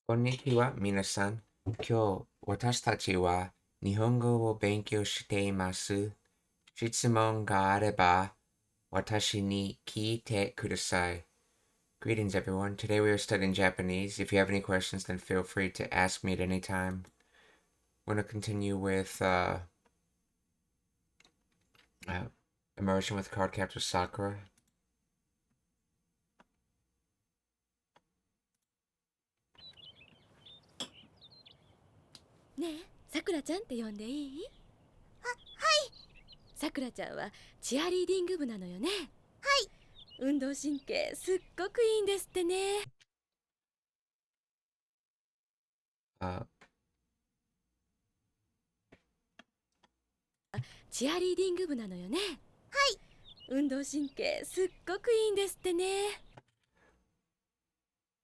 こんにちは、皆さん。今日、私たちは日本語を勉強しています。質問があれば、私に聞いてください。Greetings, everyone. Today we are studying Japanese. If you have any questions, then feel free to ask me at any time. We're going to continue with Immersion with Card Captor Sakura. ねえ、さくらちゃんって呼んでいい？さくらちゃんはチアリーディング部なのよね。運動神経すっごくいいんですってね。Uh, チアリーディング部なのよね。運動神経すっごくいいんですってね。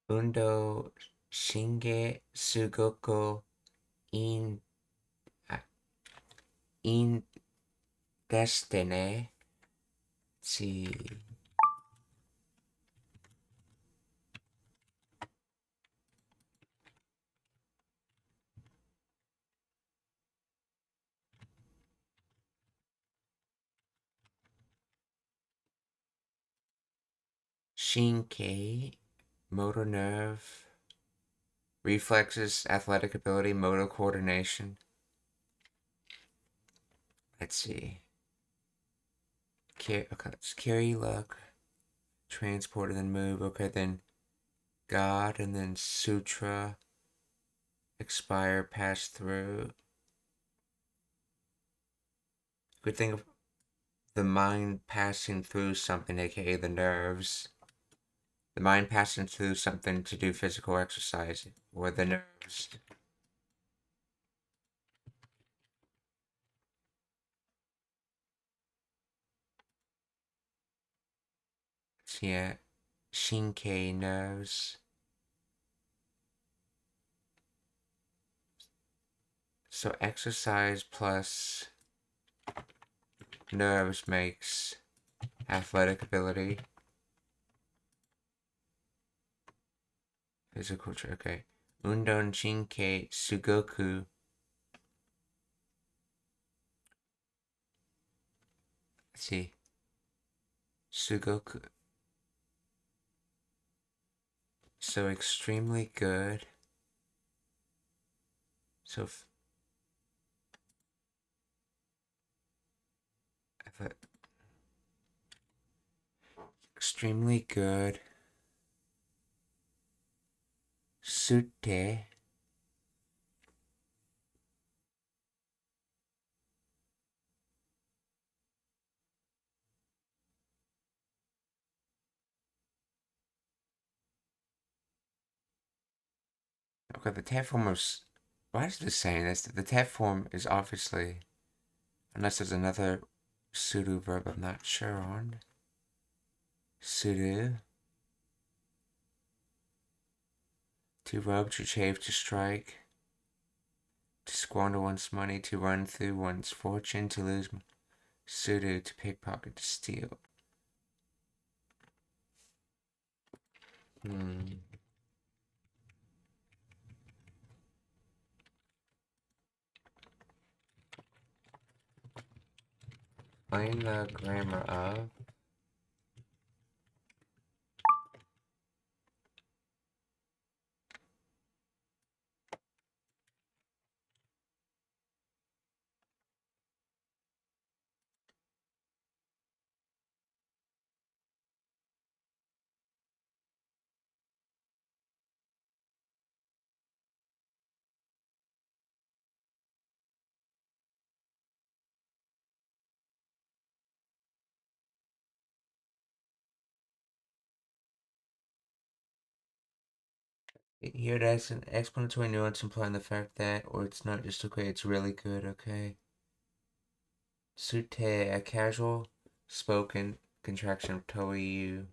運動神経すごくいいん、あ、いいんですってね。し、神経 motor nerve, reflexes, athletic ability, motor coordination. Let's see. Okay, let's carry, look, transport, and then move. Okay, then God, and then sutra, expire, pass through. Good thing of the mind passing through something, aka the nerves. The mind passing through something to do physical exercise, or the nerves. So yeah, Shinkai nerves. So exercise plus nerves makes athletic ability. Physical trait, okay. Undon Shinkei Sugoku. Let's see. Sugoku. So extremely good. So extremely good. Sute. Okay, the tab form is. Why is this saying this? The tab form is obviously. Unless there's another pseudo verb I'm not sure on. Pseudo. To rub, to chafe, to strike. To squander one's money, to run through one's fortune, to lose. Pseudo, to pickpocket, to steal. Find the grammar of. Here, that's an explanatory nuance implying the fact that, or it's not just okay, it's really good, okay? Sute, a casual spoken contraction of toiyu,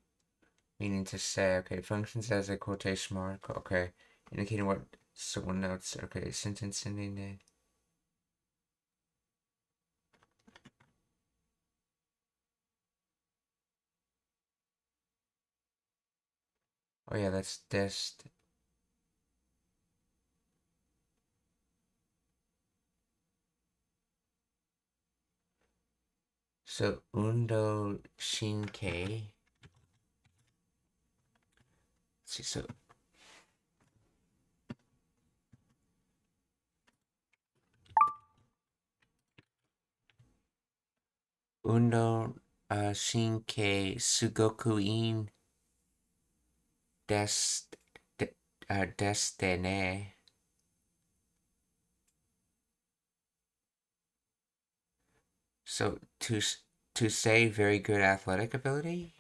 meaning to say, okay, functions as a quotation mark, okay, indicating what someone else, okay, sentence ending. Oh yeah, that's dest. So, Undo Shinkei. Let's see, so Undo Shinkei Sugoku-in Destene. So to say very good athletic ability?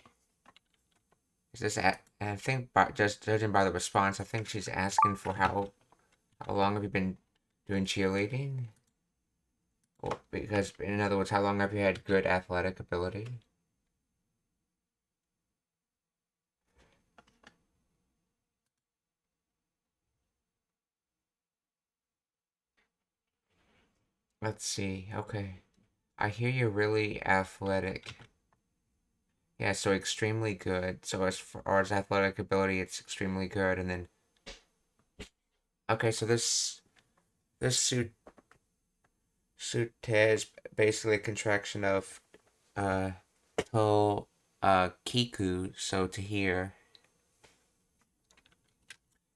Is this I think just judging by the response, I think she's asking for how long have you been doing cheerleading? Or because in other words, how long have you had good athletic ability? Let's see. Okay. I hear you're really athletic. Yeah, so extremely good. So as far as athletic ability, it's extremely good. And then, okay, so this sute is basically a contraction of to kiku, so to hear.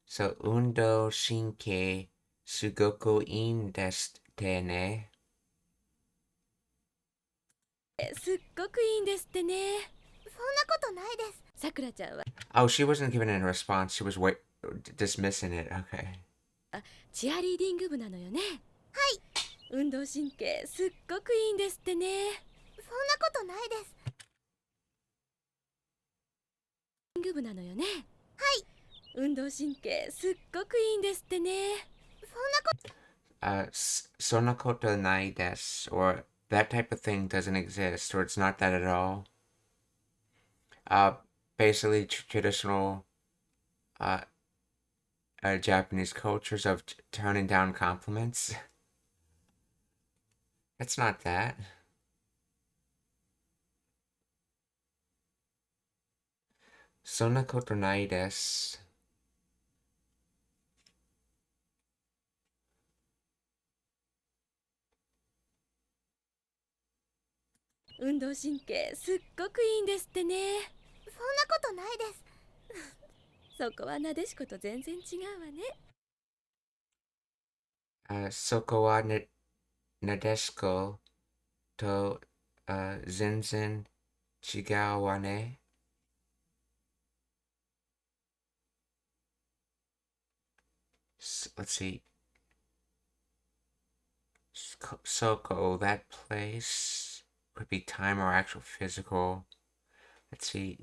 So undo shinkei sugoku in desu ne. すっごくいいんですってね。そんなことないです。さくらちゃんは Oh, she wasn't giving it a response. She was dismissing it. Okay. チアリーディング部なのよね。はい。運動神経すっごくいいんですってね。そんなことないです。ディング部なのよね。はい。運動神経すっごくいいんですってね。そんなこと Sonakoto nai desu, or that type of thing doesn't exist, or it's not that at all. Basically traditional Japanese cultures of turning down compliments. It's not that. Sonakoto nai desu. 運動神経すっごくいいんですってね。そんなことないです。そこはなでしこと全然違うわね。Soko wa nadeshiko to zenzen chigau wa ne. Let's see. Soko, that place could be time or actual physical. Let's see.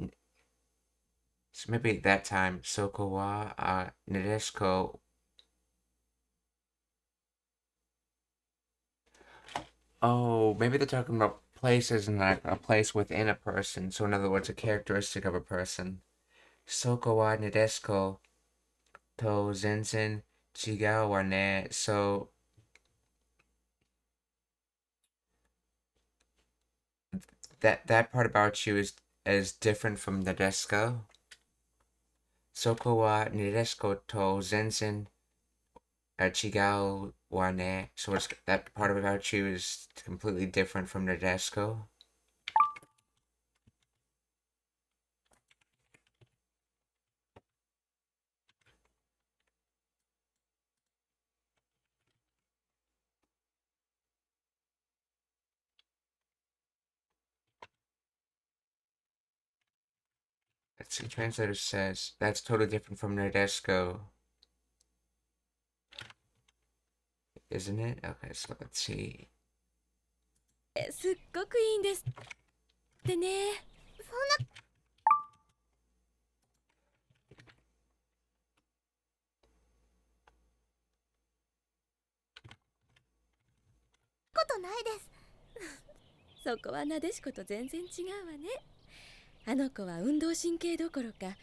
So maybe that time, Soko wa nadeshiko. Oh, maybe they're talking about places and like a place within a person. So in other words, a characteristic of a person. Soko wa nadeshiko to zenzen chigau wa ne. So that part about you is different from nadeshiko. Soko wa nadeshiko to zenzen chigau wa ne. So it's, that part about you is completely different from nadeshiko. Let's see, translator says that's totally different from nadeshiko. Isn't it? Okay, so let's see. すっごくいいんですってね。そんなことないです。そこはなでしこと全然違うわね。あの子は運動神経どころか、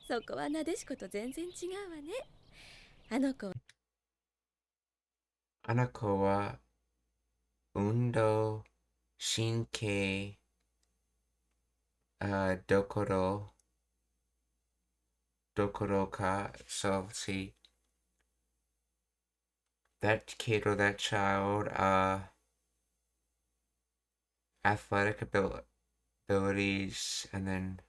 そこはなでしこと全然違うわね。あの子は Anako wa undo shinkei dokoro ka. So let's see. That kid or that child athletic abilities, and then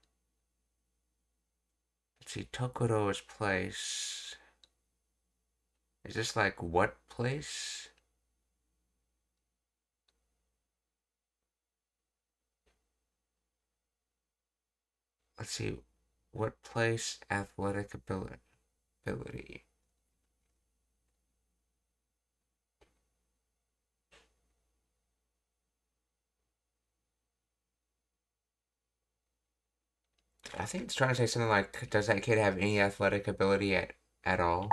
let's see, Tokoro is place. Is this like what place? Let's see, what place athletic ability? I think it's trying to say something like, does that kid have any athletic ability at all?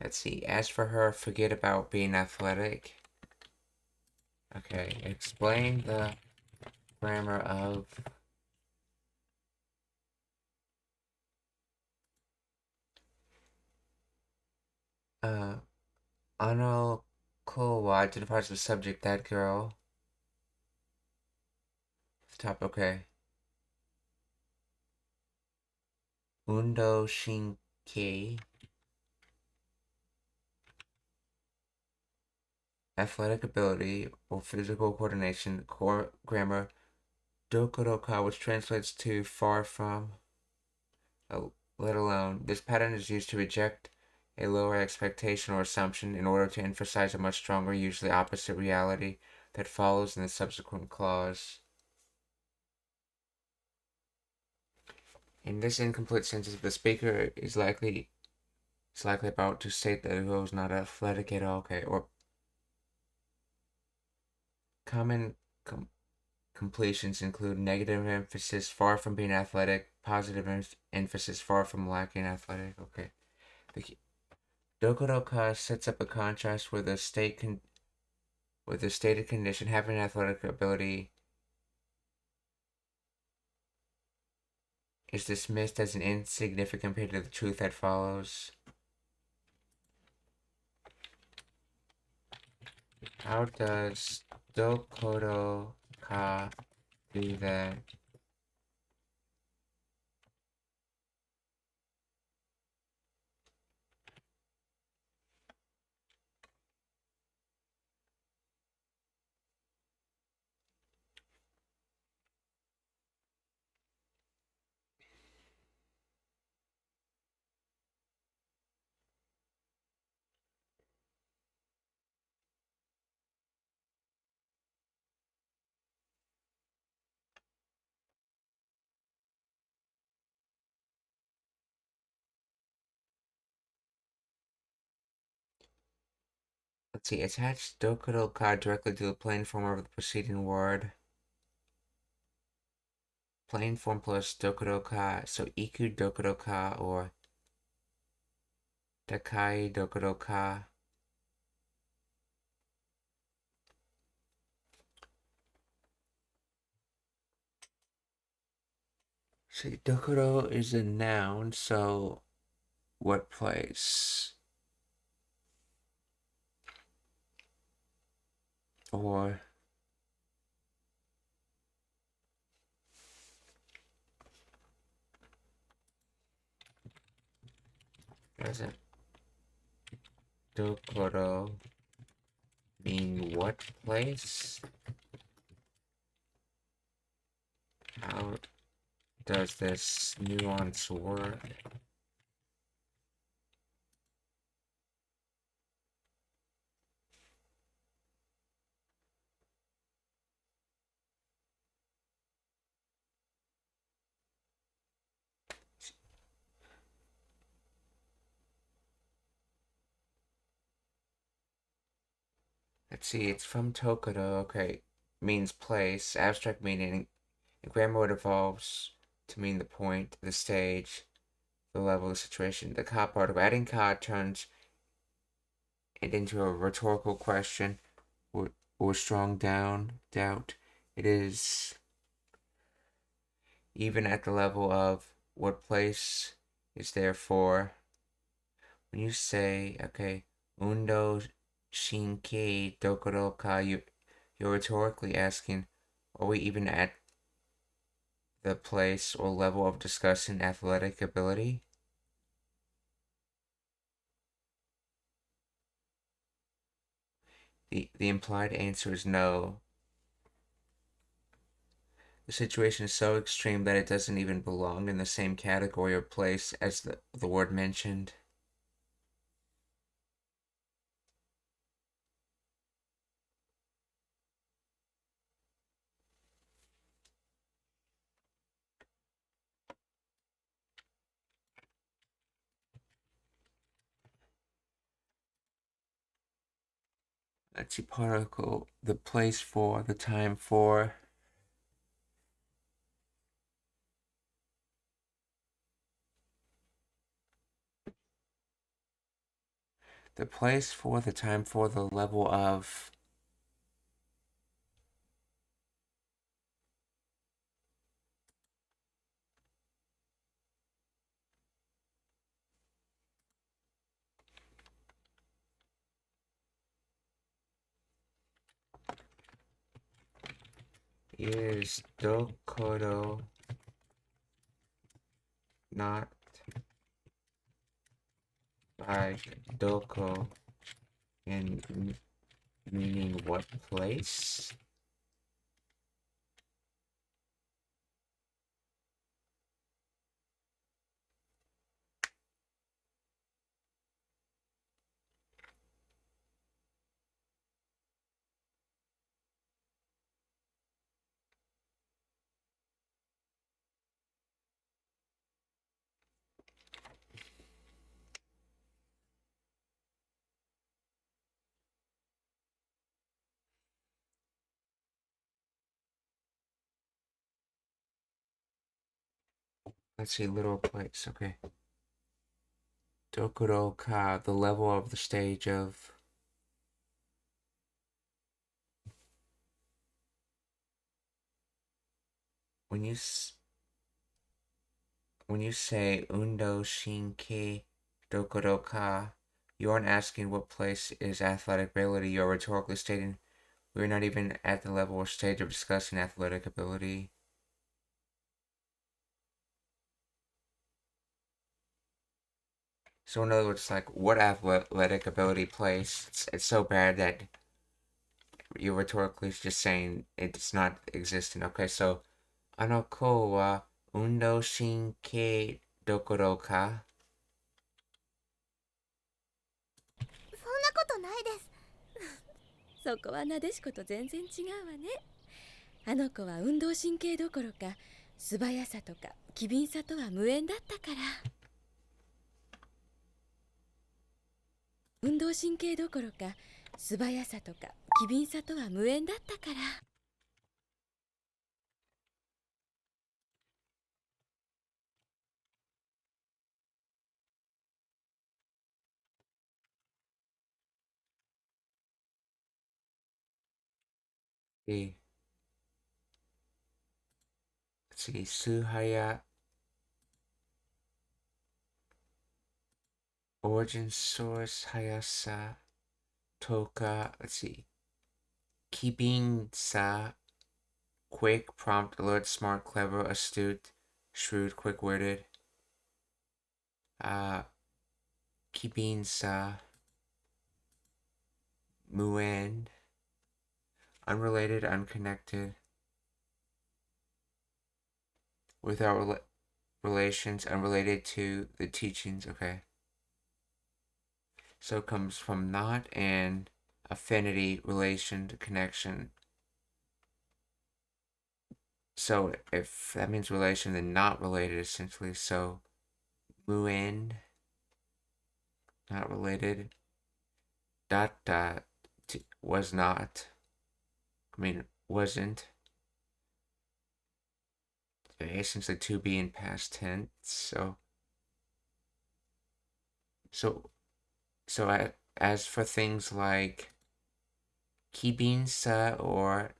Let's see, as for her, forget about being athletic. Okay, explain the grammar of Anoko identifies the subject, that girl. Top, okay. Undo Shinki. Athletic ability or physical coordination, core grammar. Dokoroka, which translates to far from, let alone. This pattern is used to reject a lower expectation or assumption in order to emphasize a much stronger, usually opposite reality that follows in the subsequent clause. In this incomplete sentence, the speaker is likely about to state that the girl is not athletic at all. Okay, or common completions include negative emphasis, far from being athletic, positive emphasis, far from lacking athletic. Okay. Dokoroka sets up a contrast where the stated condition, having athletic ability, is dismissed as an insignificant compared to the truth that follows. How does Dokoroka do that? Let's see, attach Dokoroka directly to the plain form of the preceding word. Plain form plus Dokoroka, so Iku Dokoroka or Dakai Dokoroka. See, Dokoro is a noun, so what place? Or doesn't Dokoro mean what place? How does this nuance work? Let's see, it's from Tokoro, okay. Means place, abstract meaning. And grammar word evolves to mean the point, the stage, the level, the situation. The ka particle, adding ka turns it into a rhetorical question or strong doubt. It is even at the level of what place is there for. When you say, okay, undo shinki dokoro ka, you're rhetorically asking, Are we even at the place or level of discussing athletic ability? The implied answer is no. The situation is so extreme that it doesn't even belong in the same category or place as the word mentioned. Let's see, particle, the place for, the time for. The place for, the time for, the level of. Is dokoro not like doko and meaning what place? Let's see, literal place, okay. Dokoro ka, the level of the stage of. When you say undo shinke dokoro ka, you aren't asking what place is athletic ability. You're rhetorically stating we're not even at the level or stage of discussing athletic ability. So in other words, like, what athletic ability place? It's so bad that you're rhetorically just saying it does not exist. Okay, so あの子は運動神経どころか？そんなことないです。そこはなでしこと全然違うわね。あの子は運動神経どころか素早さとか機敏さとは無縁だったから。運動神経どころか素早さとか機敏さとは無縁だったから。次、素早 origin source 速さとか、let's see, 機敏さ quick, prompt, alert, smart, clever, astute, shrewd, quick-witted. 機敏さ 無縁 unrelated, unconnected, without relations, unrelated to the teachings. Okay. So it comes from not and affinity, relation, connection. So if that means relation, then not related essentially. So muin, not related. Dot was not. I mean wasn't. Essentially to be in past tense. So as for things like kibinsa or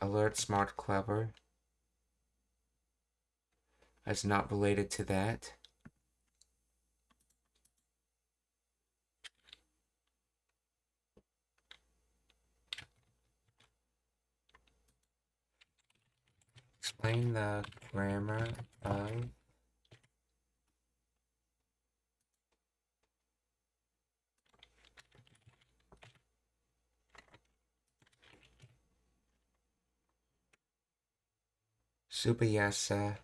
alert, smart, clever, as not related to that. Explain the grammar of Subayasa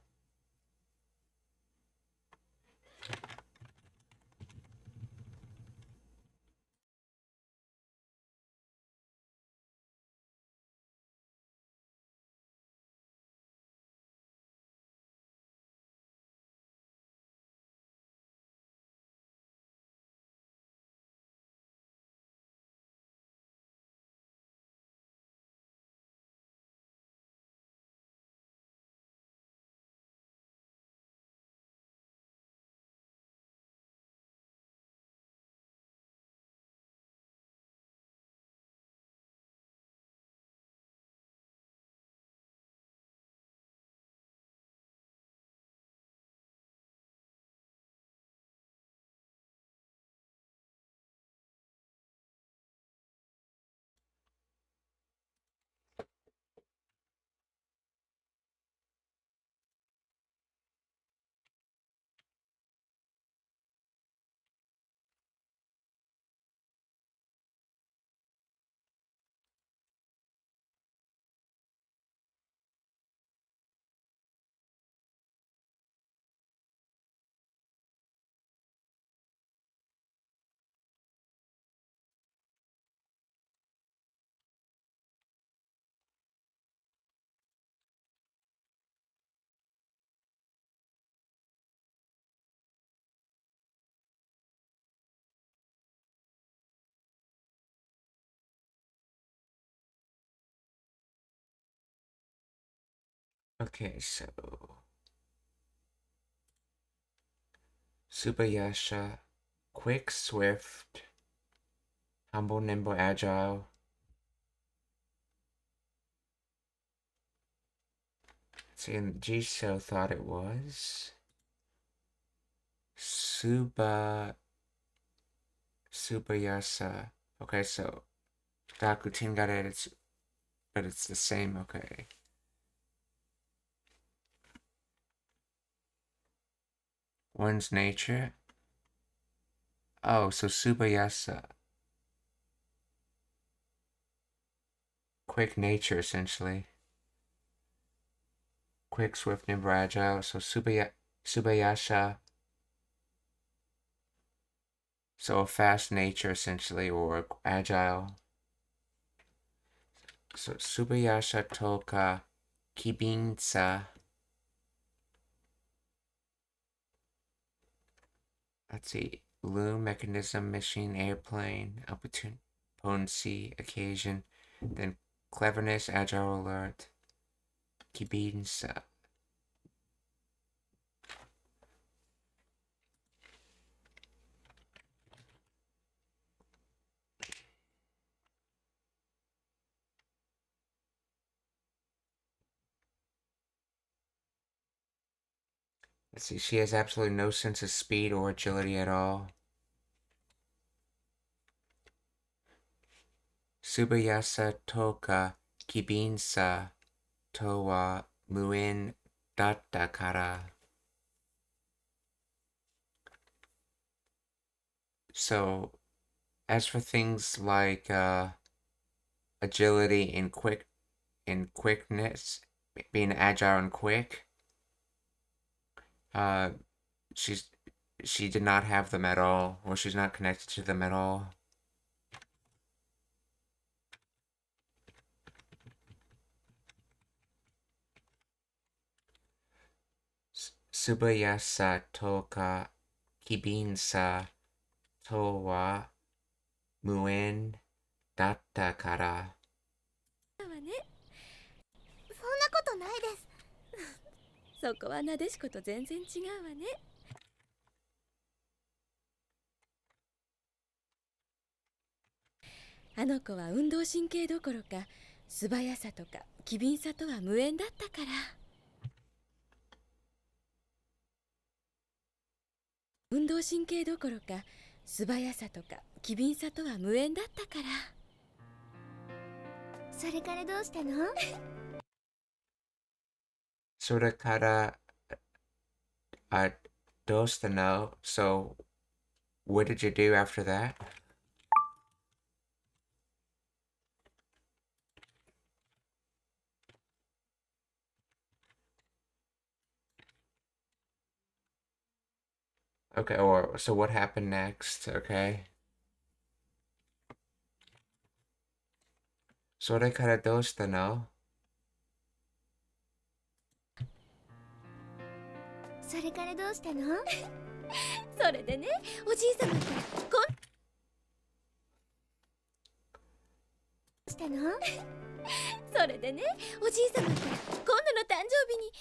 Okay, so Subayasha, quick, swift, humble, nimble, agile. See, and Jiso thought it was Subayasa. Okay, so Gakutin got it, but it's the same. Okay. One's nature. Oh, so Subayasa. Quick nature, essentially. Quick, swift, nimble, agile. So Subayasha. So a fast nature, essentially, or agile. So Subayasha Toka Kibinsa. Let's see. Loom, mechanism, machine, airplane, potency, occasion, then cleverness, agile alert, Kibinsa. Let's see, she has absolutely no sense of speed or agility at all. Subayasa Toka Kibinsa Towa Muin Datta Kara. So, as for things like agility and quickness, being agile and quick, uh, she did not have them at all, or she's not connected to them at all. Subayasa Toka Kibinsa Towa Muen Datta Kara. そんなことないですそこはなでしこと全然違うわねあの子は運動神経どころか素早さとか機敏さとは無縁だったから運動神経どころか素早さとか機敏さとは無縁だったからそれからどうしたのそれから、どうしたの? So, what did you do after that? Okay, or so what happened next? Okay. それからどうしたの? それからどうしたの？それでね、おじいさまとしたの？それでね、おじいさまと今度の誕生日に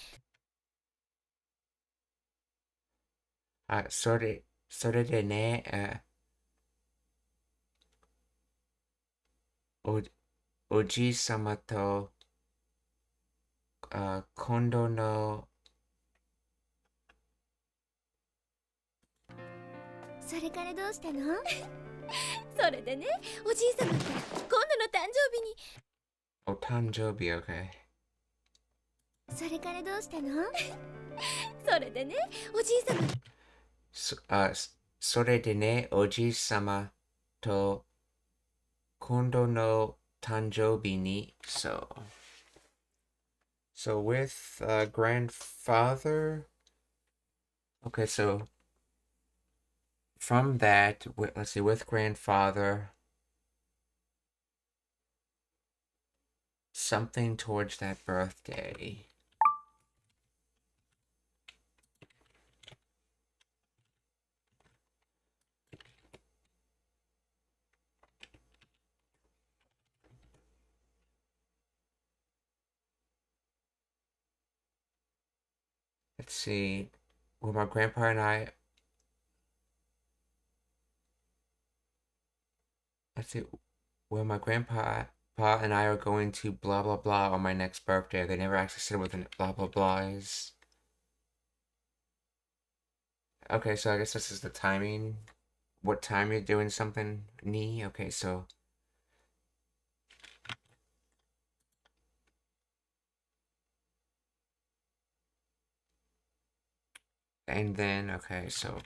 それでね、おじいさまと、今度の、それからどうしたの？それでね、おじいさまと今度の誕生日にお誕生日、okay. それからどうしたの？それでね、おじいさまそれでね、おじいさまと今度の誕生日に、So with grandfather, okay, so from that, let's see, with grandfather, something towards that birthday. Let's see, well, my grandpa and I, let's see, well, my grandpa and I are going to blah blah blah on my next birthday. They never actually said what the blah blah blah is. Okay, so I guess this is the timing. What time you're doing something? Ni? Okay, so. And then, okay, so.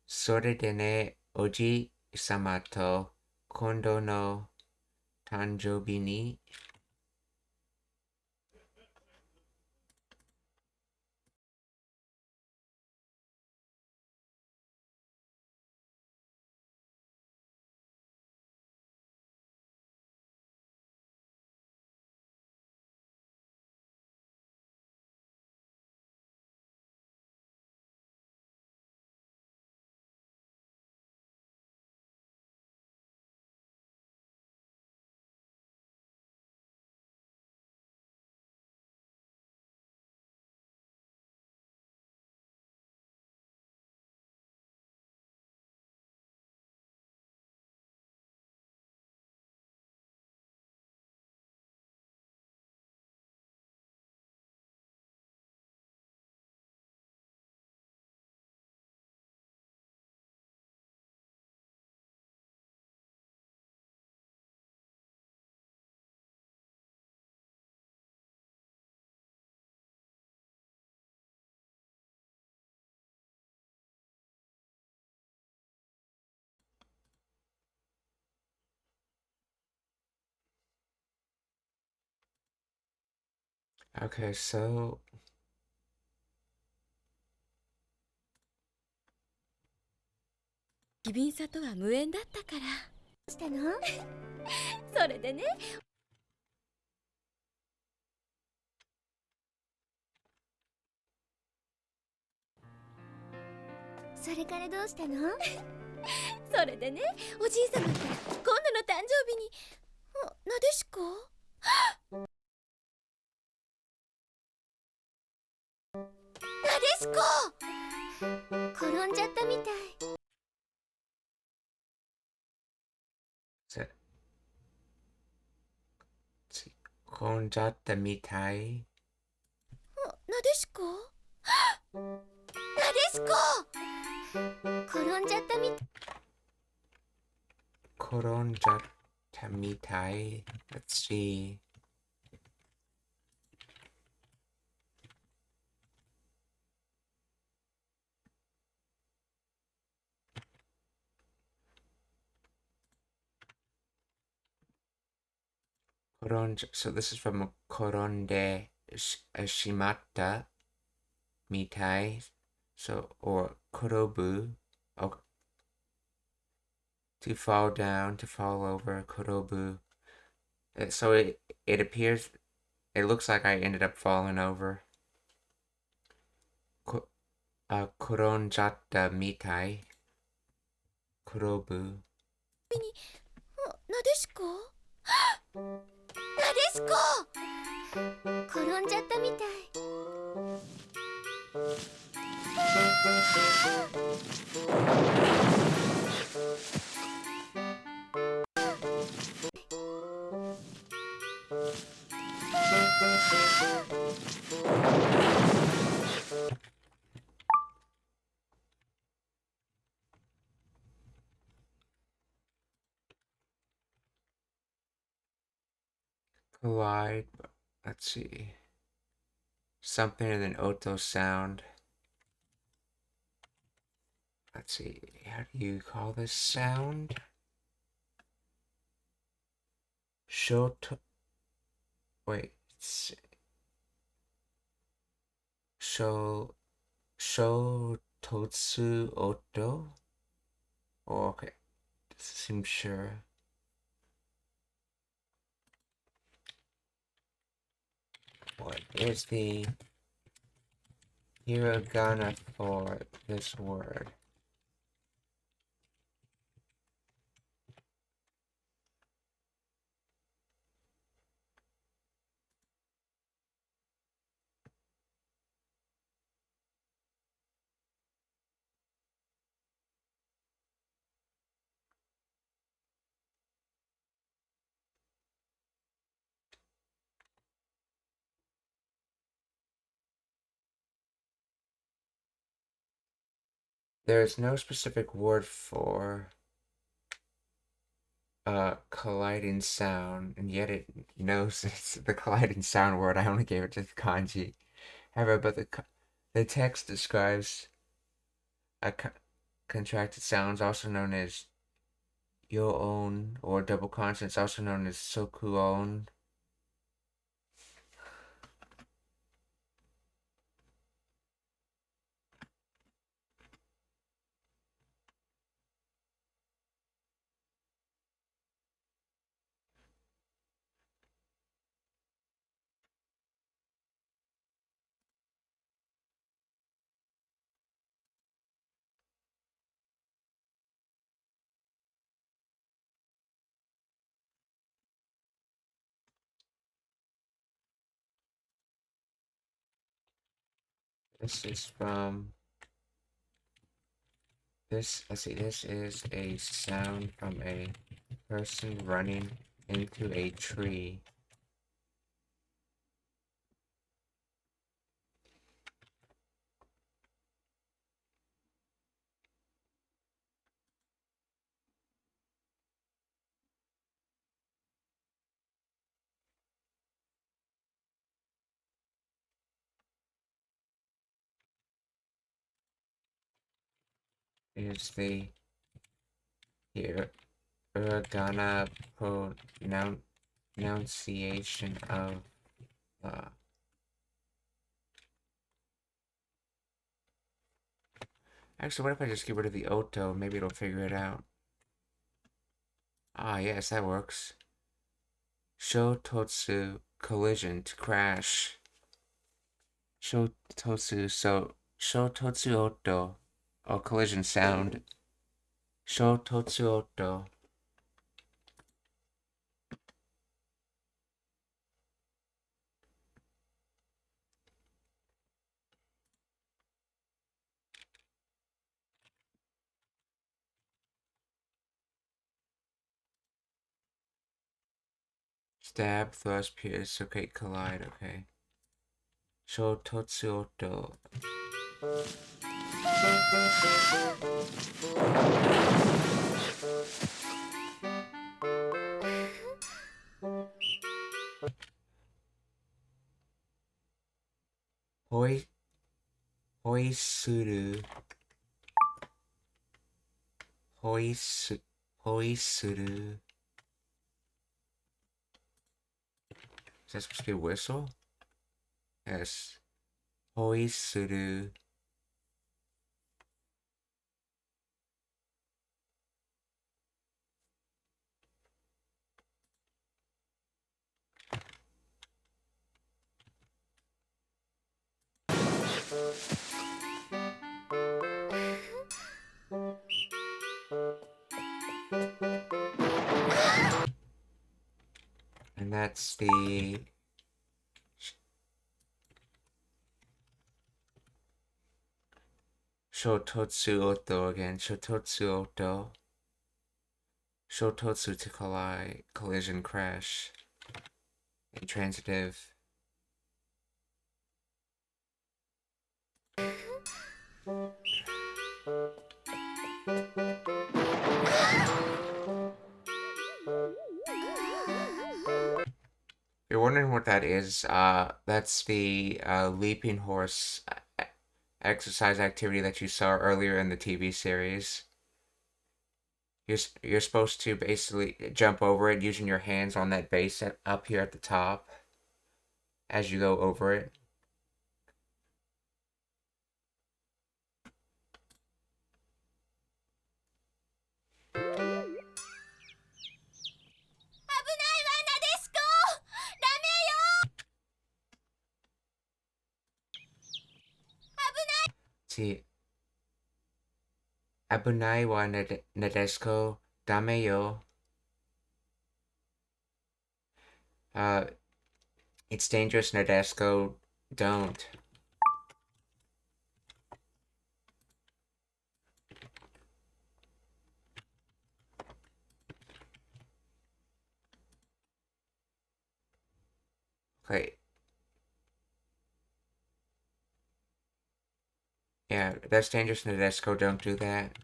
それでね、おじいさまと今度の誕生日に、Okay, so. 機敏さとは無縁だったから。どうしたの？それでね、それからどうしたの？それでね、おじいさまと今度の誕生日になでしこ？なでしこ転んじゃったみたい。転んじゃったみたい。なでしこ？なでしこ転んじゃったみたい。転んじゃったみたい。Let's see. So this is from koronde shimatta mitai. So, or korobu. Oh, to fall down, to fall over, korobu. So it appears, it looks like I ended up falling over. Koronjatta mitai. Korobu. なでしこなでしこ転んじゃったみたい。Collide. Let's see. Something in an oto sound. Let's see. How do you call this sound? Shoto. Wait. Shototsu oto? Oh, okay. This seems sure. What is the hiragana for this word? There is no specific word for colliding sound, and yet it knows it's the colliding sound word. I only gave it to the kanji. However, but the text describes a contracted sounds, also known as yo-on, or double consonants, also known as soku-on. This is from this. Let's see. This is a sound from a person running into a tree. Is the hiragana pronunciation of Actually, what if I just get rid of the oto? Maybe it'll figure it out. Ah, yes, that works. Shototsu, collision, to crash. Shototsu, so shototsu oto, or collision sound. Shototsu oto. Stab, thrust, pierce, okay, collide, okay. Shototsu oto. Hoisuru. Hoisuru. that supposed to be whistle? Yes. Hoi suru. And that's the Shototsu Oto again. Shototsu Oto. Shototsu to collide, collision crash. Intransitive. You're wondering what that is, that's the leaping horse exercise activity that you saw earlier in the TV series. You're supposed to basically jump over it using your hands on that base up here at the top as you go over it. See, Abunai wa Nadeshiko Dame yo. It's dangerous, Nadeshiko. Don't. Okay. Yeah, that's dangerous, Nadeshiko. Don't do that.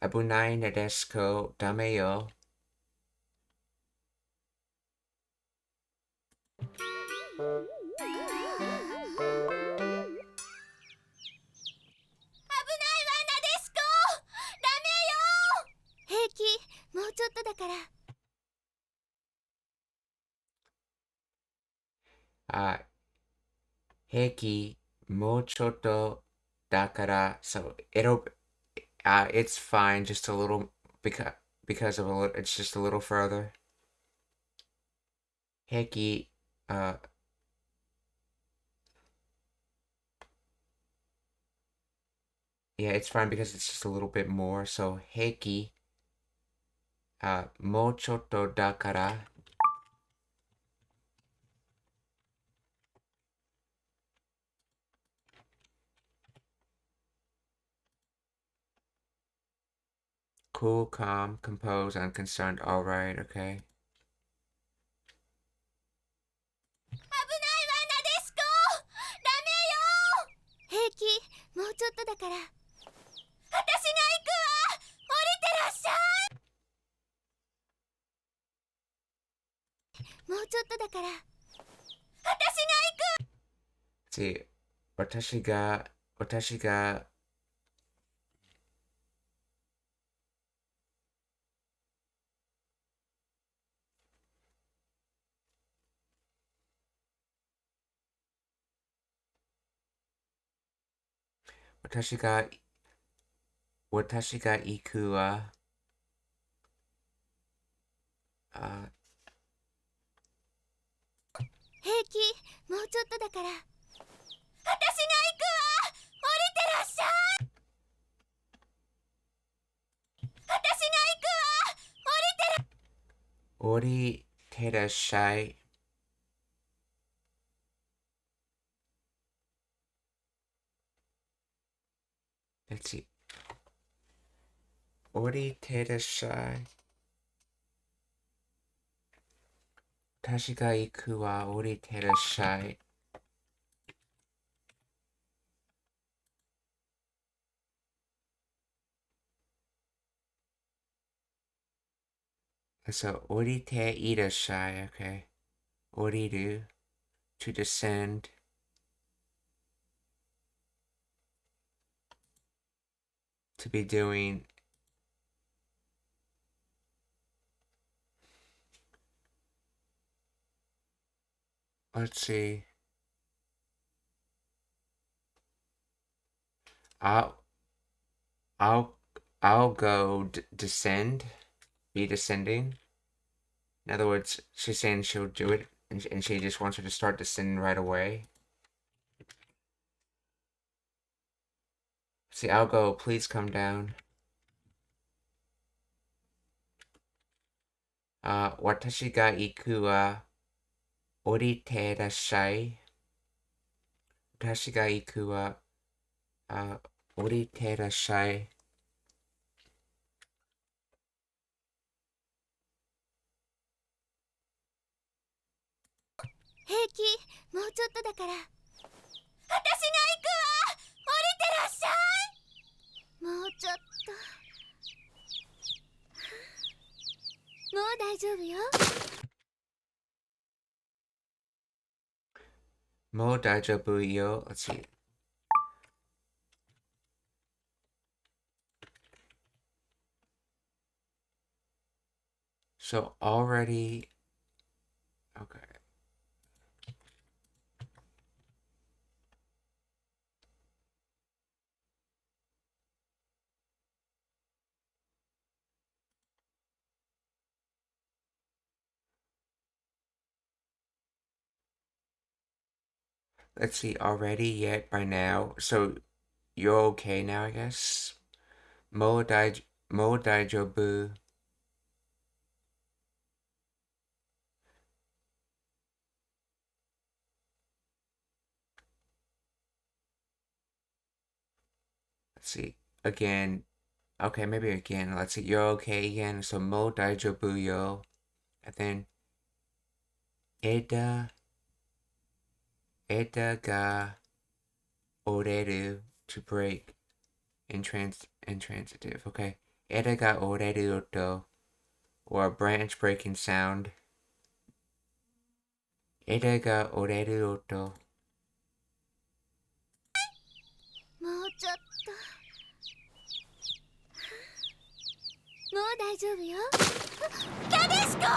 Abunai Nadeshiko Dame yo. Heiki mochoto dakara. So it's fine, just a little because of a little. It's just a little further. Heiki, yeah, it's fine because it's just a little bit more. So heiki, mochoto dakara. Cool, calm, composed, unconcerned. All right, okay. See, 私が私が行くは、降りてらっしゃい。Let's see. 降りてらっしゃい。私が行くは降りてらっしゃい。So, 降りていらっしゃい。Okay. 降りる to descend. To be doing. let's see. I'll I'll I'll go descend, be descending. In other words, she's saying she'll do it, and she just wants her to start descending right away. See, I'll go, please come down. Watashi ga iku wa orite irashai. Watashi ga iku wa orite irashai. 平気、もうちょっとだから。私が行くわ。降りてらっしゃい。もうちょっと。もう大丈夫よ。もう大丈夫よ. Let's see. So already, okay. Let's see, already yet by now. So you're okay now, I guess. Mo daijobu. Let's see. Again. Okay, maybe again. Let's see. You're okay again. So mo daijobu yo. And then eda ga oreru to break. Intransitive. Okay. Eda ga oreru oto. Or a branch breaking sound. Eda ga oreru oto. もうちょっと。もう大丈夫よ。カデシコー。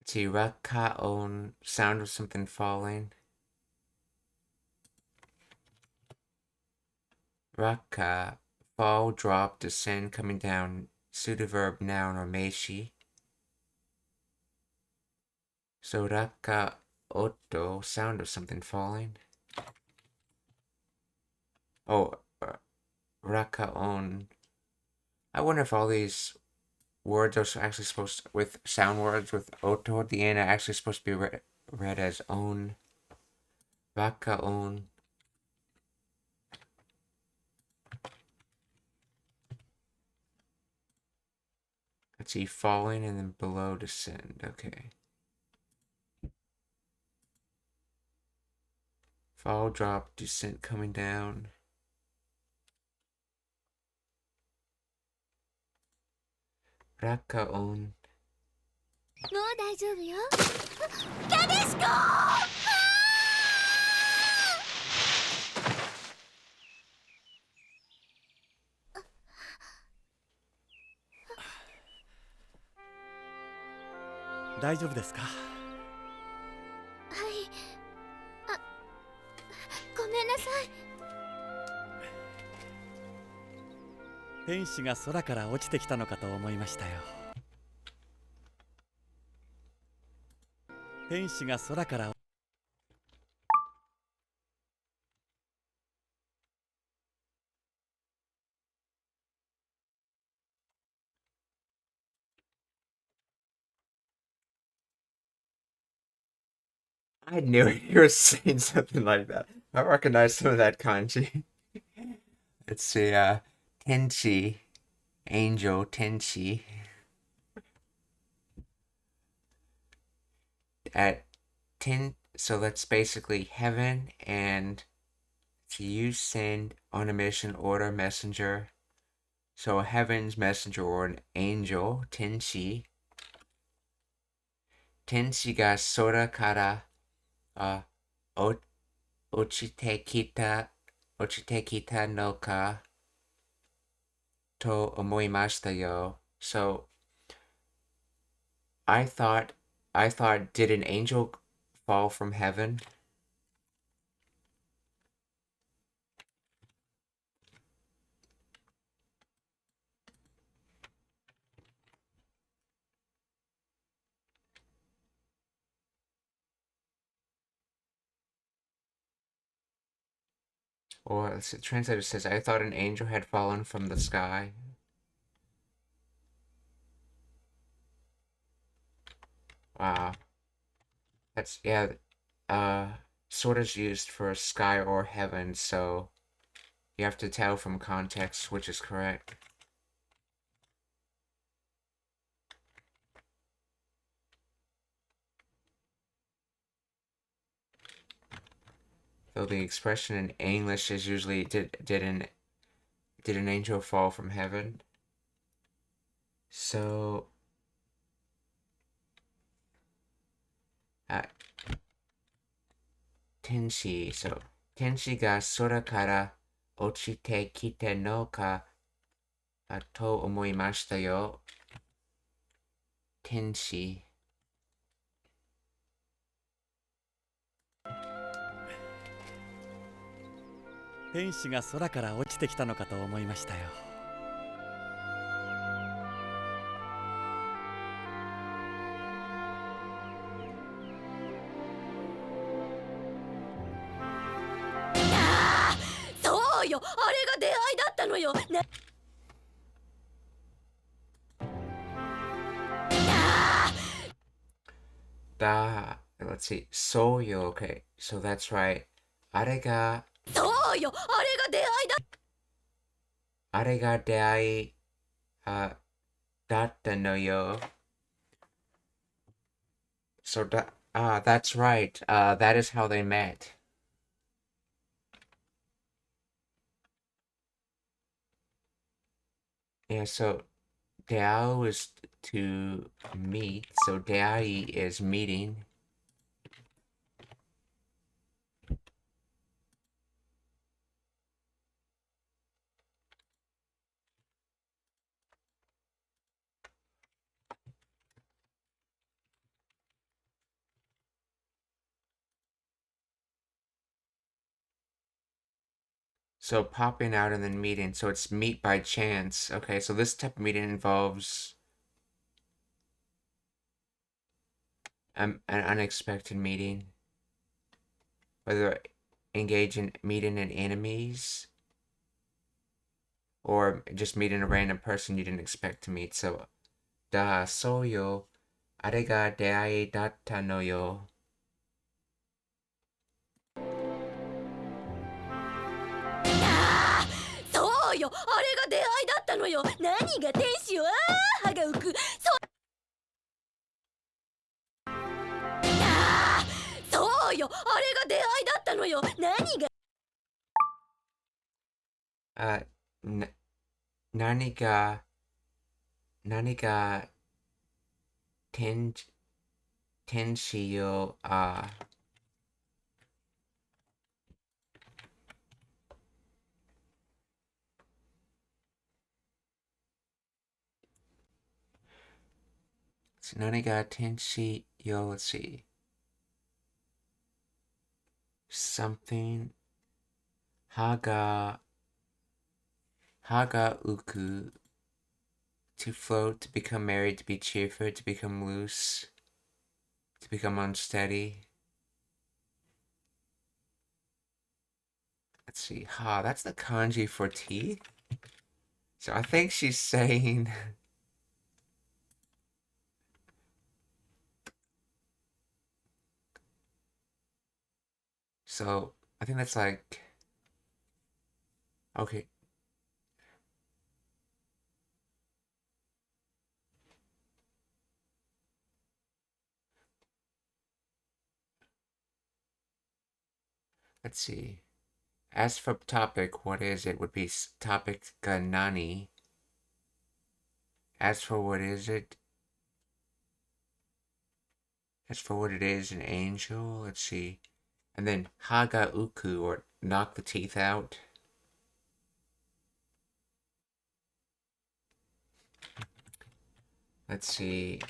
Let's see. Raka on sound of something falling. Raka, fall, drop, descend, coming down, pseudoverb, noun, or meishi. So raka oto, sound of something falling. Oh, raka on. I wonder if all these words are actually supposed to, with sound words with oto at the end, are actually supposed to be read as on. Raka on. Let's see, falling and then below descend. Okay. Fall, drop, descent, coming down. Raka on. もう大丈夫よ。カデシコー。大丈夫ですか？はい。あ、ごめんなさい。天使が空から落ちてきたのかと思いましたよ。天使が空から。I knew you were saying something like that. I recognize some of that kanji. Let's see, Tenchi, Angel Tenchi. At so that's basically heaven, and to use send on a mission order messenger. So a heaven's messenger or an angel, Tenchi. 天使が空からあお落ちてきたのかと思いましたよ。So I thought, did an angel fall from heaven? Or the translator says, I thought an angel had fallen from the sky. Wow. That's, yeah, sort is used for sky or heaven, so you have to tell from context which is correct. Though the expression in English is usually did an angel fall from heaven? So Tenshi. So Tenshi ga sora kara ochite kite no ka to omoimashita yo. Tenshi. 天使が空から落ちてきたのかと思いましたよ。そうよ、あれが出会いだったのよ。Let's see. Soyo. Okay, so that's right. そうよ、あれが出会いだ。あれが出会いだったのよ. So that's right. That is how they met. Yeah, so Dao is to meet, so Dai is meeting. So popping out and then meeting, so it's meet by chance. Okay, so this type of meeting involves an unexpected meeting. Whether engage in meeting an enemies or just meeting a random person you didn't expect to meet. So da soyo are ga deai datta no yo. そうよ、あれが出会いだったのよ。何が天使よ、歯が浮く。そうよ、あれが出会いだったのよ。何が何が天使よ何が天使よ let's see. Something 歯が浮く to float, to become married, to be cheerful, to become loose, to become unsteady. Let's see. That's the kanji for teeth. So I think she's saying so I think that's like okay. Let's see. As for topic, what is it? Would be topic ga nani. As for what is it? As for what it is, an angel. Let's see. And then haga uku, or knock the teeth out. Let's see.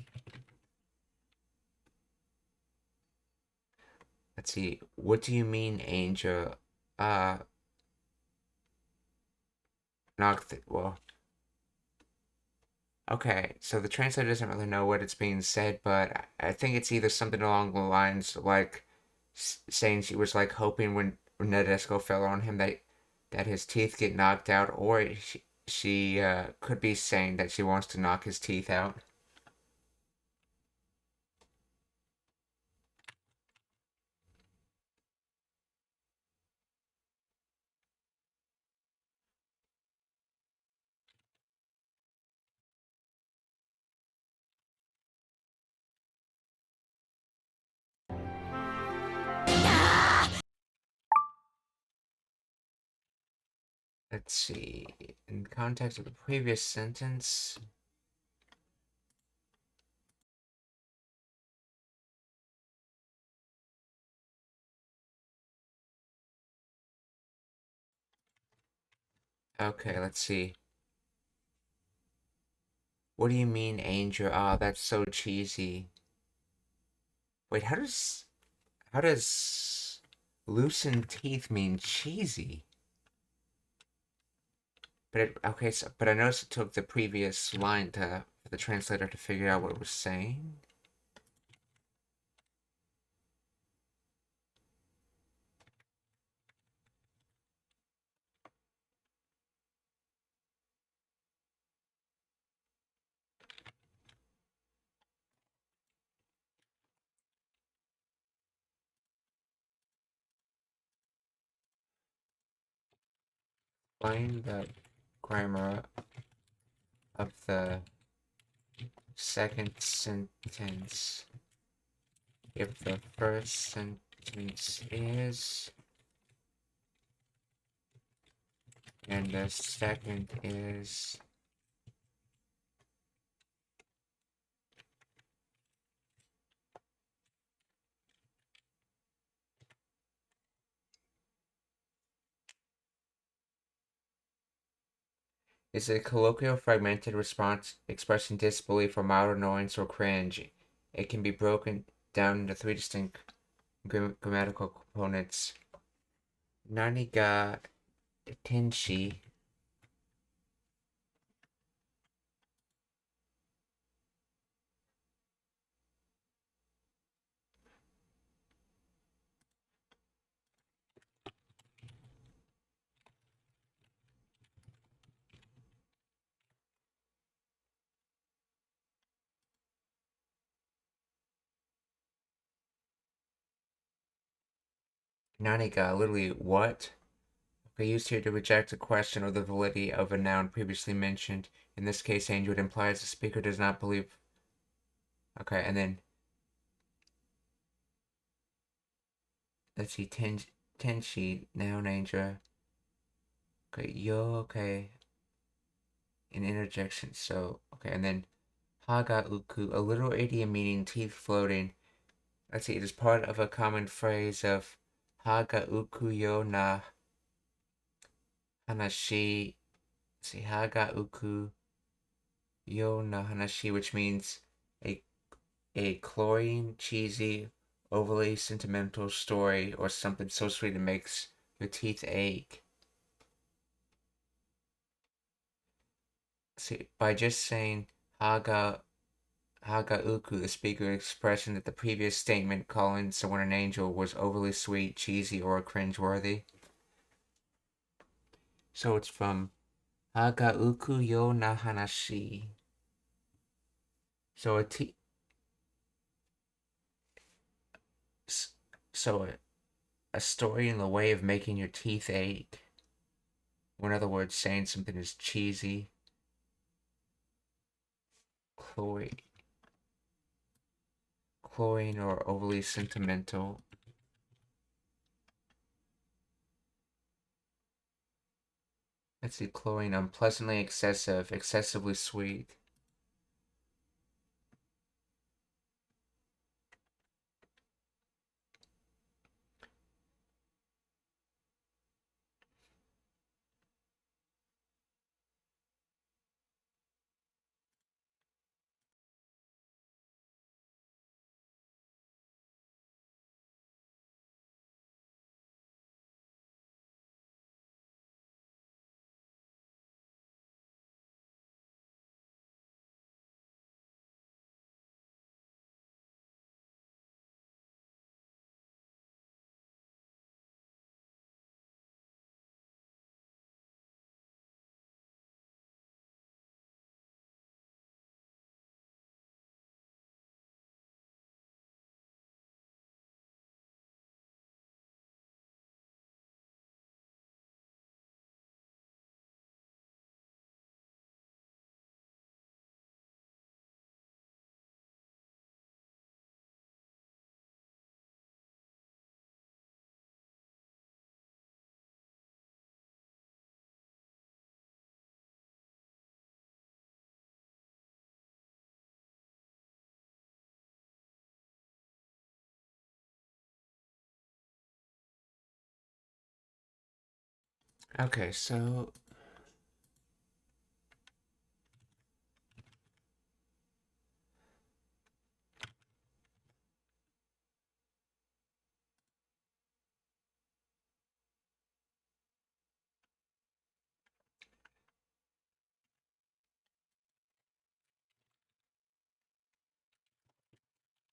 Let's see. What do you mean, angel? Knock the, well. Okay, so the translator doesn't really know what it's being said, but I think it's either something along the lines like saying she was like hoping when Nadesco fell on him that his teeth get knocked out, or she could be saying that she wants to knock his teeth out. Let's see. In context of the previous sentence. Okay, let's see. What do you mean, Angel? Ah, that's so cheesy. Wait, how does loosened teeth mean cheesy? But I noticed it took the previous line for the translator to figure out what it was saying. Find the grammar of the second sentence. If the first sentence is, and the second is. Is a colloquial fragmented response expressing disbelief or mild annoyance or cringe. It can be broken down into three distinct grammatical components. Nani ga tenshi. Nani ga, literally what? Okay, used here to reject a question or the validity of a noun previously mentioned. In this case, Angel, it implies the speaker does not believe. Okay, and then let's see, tenshi, noun Angel. Okay, yo, okay. An interjection, so, okay, and then haga uku, a literal idiom meaning teeth floating. Let's see, it is part of a common phrase of haga uku yo na hanashi. Let's see, haga uku yo na hanashi, which means a cloying, cheesy, overly sentimental story or something so sweet it makes your teeth ache. See, by just saying haga uku, the speaker expressing that the previous statement calling someone an angel was overly sweet, cheesy, or cringeworthy. So it's from haga uku yo na hanashi. So a story in the way of making your teeth ache. Or in other words, saying something is cheesy, cloying, or overly sentimental. Let's see, cloying, unpleasantly excessive, excessively sweet. Okay, so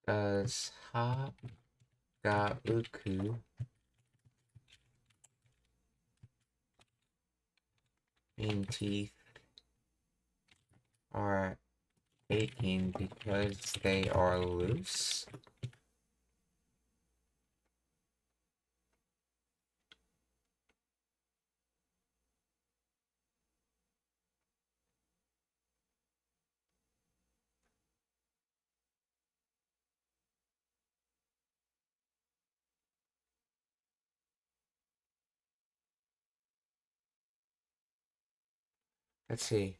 does ha ga uku mean teeth are aching because they are loose? Let's see.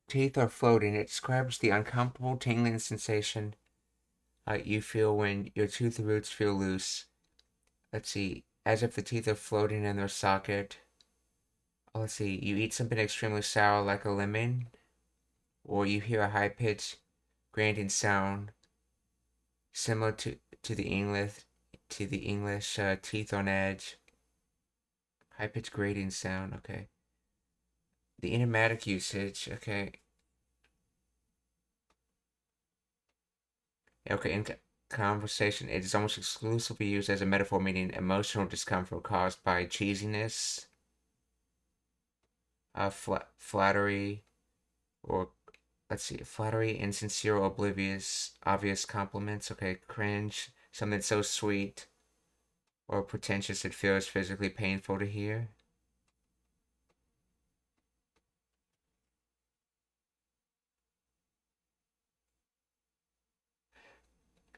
Teeth are floating. It describes the uncomfortable tingling sensation you feel when your tooth roots feel loose. Let's see. As if the teeth are floating in their socket. Let's see. You eat something extremely sour like a lemon, or you hear a high-pitched grating sound similar to the English teeth on edge. High-pitched grating sound. Okay. The idiomatic usage. Okay. Okay, in conversation, it is almost exclusively used as a metaphor meaning emotional discomfort caused by cheesiness, flattery, or let's see, flattery, insincere, oblivious, obvious compliments. Okay, cringe, something so sweet or pretentious it feels physically painful to hear.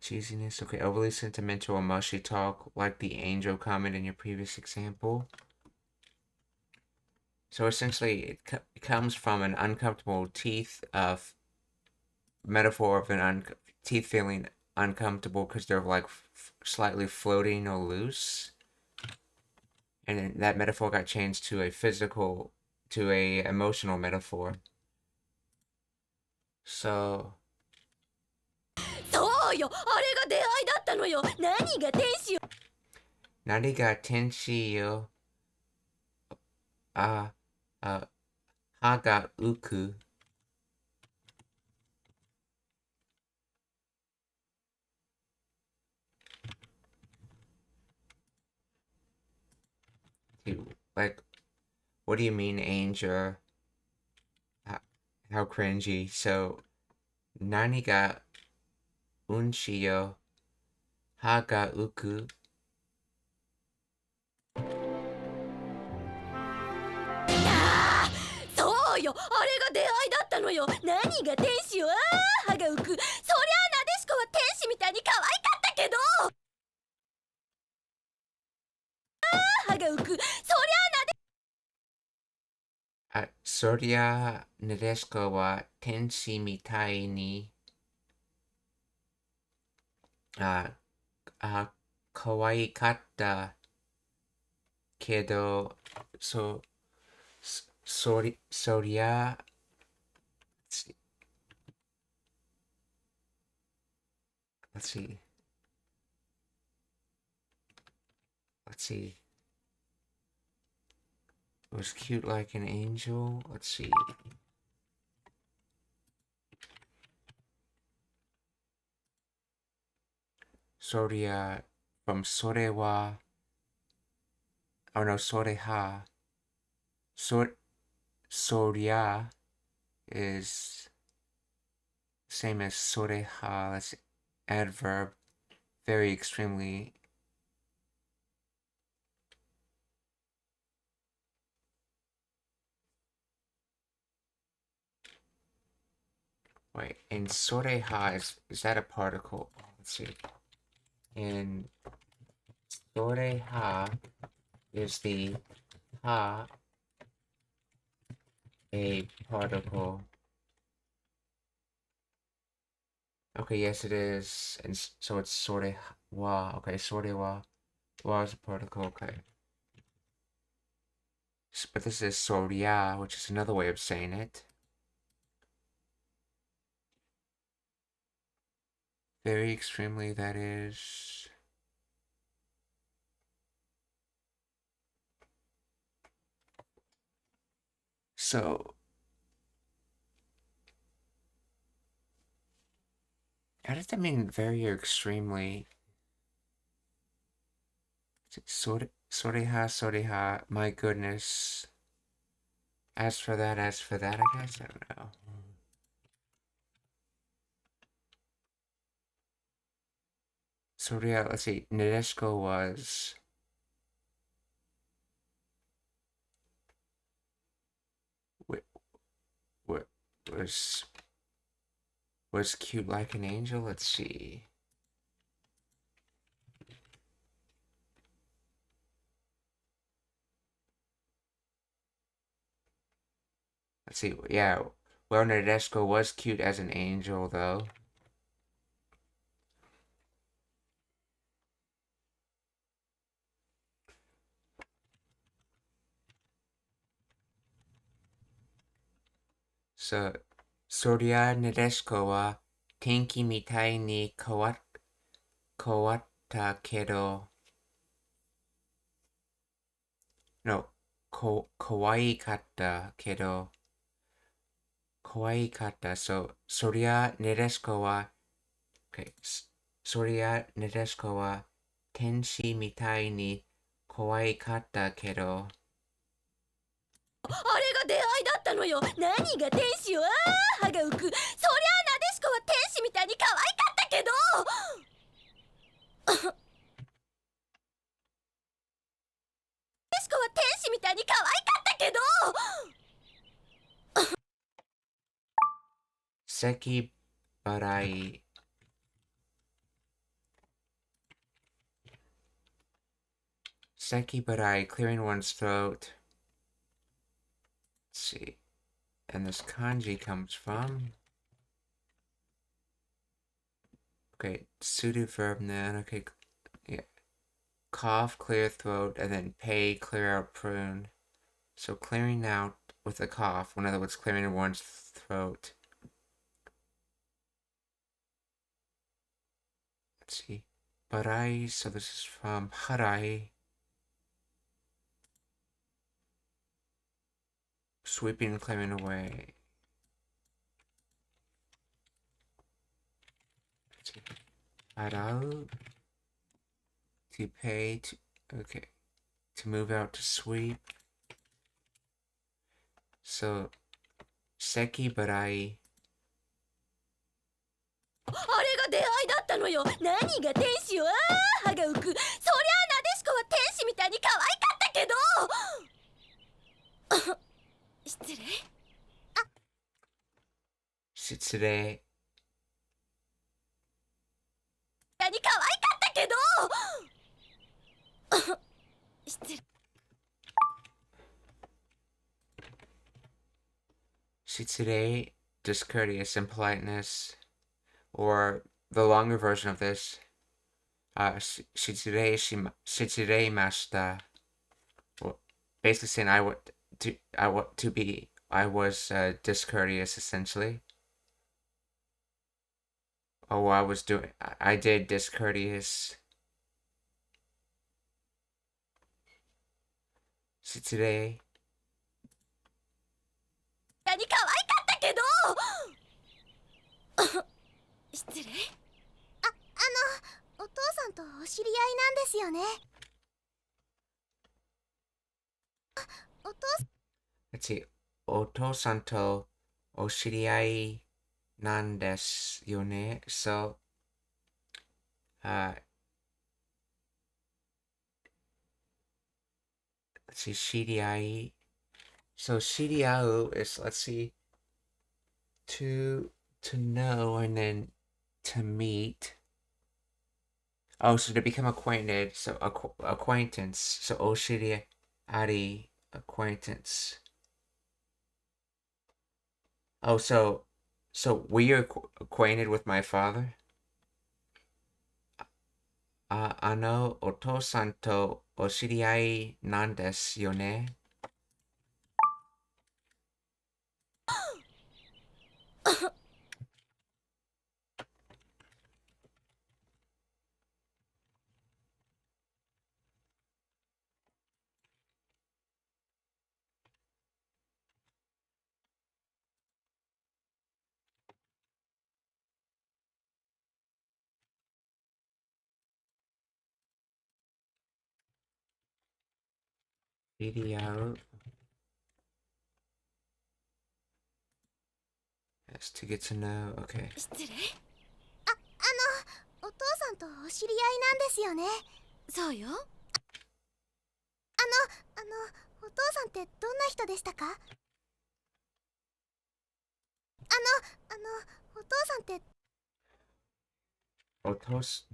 Cheesiness. Okay, overly sentimental or mushy talk, like the angel comment in your previous example. So essentially, it comes from an uncomfortable teeth metaphor of teeth feeling uncomfortable because they're like slightly floating or loose, and then that metaphor got changed to a emotional metaphor. So そうよ、あれが出会いだったのよ。何が天使よ。何が天使よ、あ、歯が浮く。Like, what do you mean, Angel? How cringy. So, 何が運しよ、歯が浮く。ああ、そうよ、あれが出会いだったのよ。何が天使よ。ああ、歯が浮く。そりゃあなでしこは天使みたいに可愛かったけど。歯が浮く。そりゃそりゃ、なでしこは天使みたいに、あ、可愛かったけど、そりゃ、let's see, let's see. It was cute like an angel. Let's see. Soria from Sorewa. Oh no, Soreha. Soria is same as Soreha. That's adverb. Very extremely. Wait, and Soreha is that a particle? Let's see. And Soreha is the ha a particle. Okay, yes it is. And so it's Sorewa. Okay, Sorewa. Wa is a particle, okay. But this is Sorya, which is another way of saying it. Very extremely, that is. So, how does that mean very or extremely? Soreha, my goodness. As for that, I guess, I don't know. Soria, let's see, Nadeshko was... Was cute like an angel? Let's see. Let's see, yeah. Well, Nadeshko was cute as an angel, though. So, Soria Nadeshko wa tenki mitai ni kawatta kedo... No, kawaii katta kedo... Kawaii katta. So, Soria Nadeshko wa... Okay, Soria Nadeshko wa tenshi mitai ni kawaii katta kedo... あれが出会いだったのよ。何が天使よ。あー歯が浮く。そりゃあなでしこは天使みたいに可愛かったけど。なでしこは天使みたいに可愛かったけど。Seki barai. Seki barai, clearing one's throat. Let's see. And this kanji comes from... Okay, sudo verb noun. Okay, yeah. Cough, clear throat, and then pay, clear out, prune. So clearing out with a cough, in other words, clearing one's throat. Let's see. Barai, so this is from harai. Sweeping and clearing away. Let's see. Arau. To pay, to, okay. To move out, to sweep. So, seki barai. あれが出会いだったのよ。何が天使よ。あー歯が浮く。そりゃあなでしこは天使みたいに可愛かったけど。失礼。失礼。に可愛かったけど。失礼。失礼, discourteous, impoliteness. Or the longer version of this, shichireimashita. Well, basically saying I was discourteous, essentially. Oh, I did discourteous. Shichirei. に可愛かったけど。失礼。お父さんとお知り合いなんですよね。Let's see. お父さんとお知り合いなんですよね。So, let's see. 知り合い. So, 知り合う is, let's see, to know and then to meet. Oh, so to become acquainted. So, acquaintance. So, お知り合い acquaintance. Oh, so were you acquainted with my father? お父さんとお知り合いなんですよね。Video as to get to know. Okay. 失礼。お父さんとお知り合いなんですよね。そうよ。お父さんってどんな人でしたか？お父さんって Otos.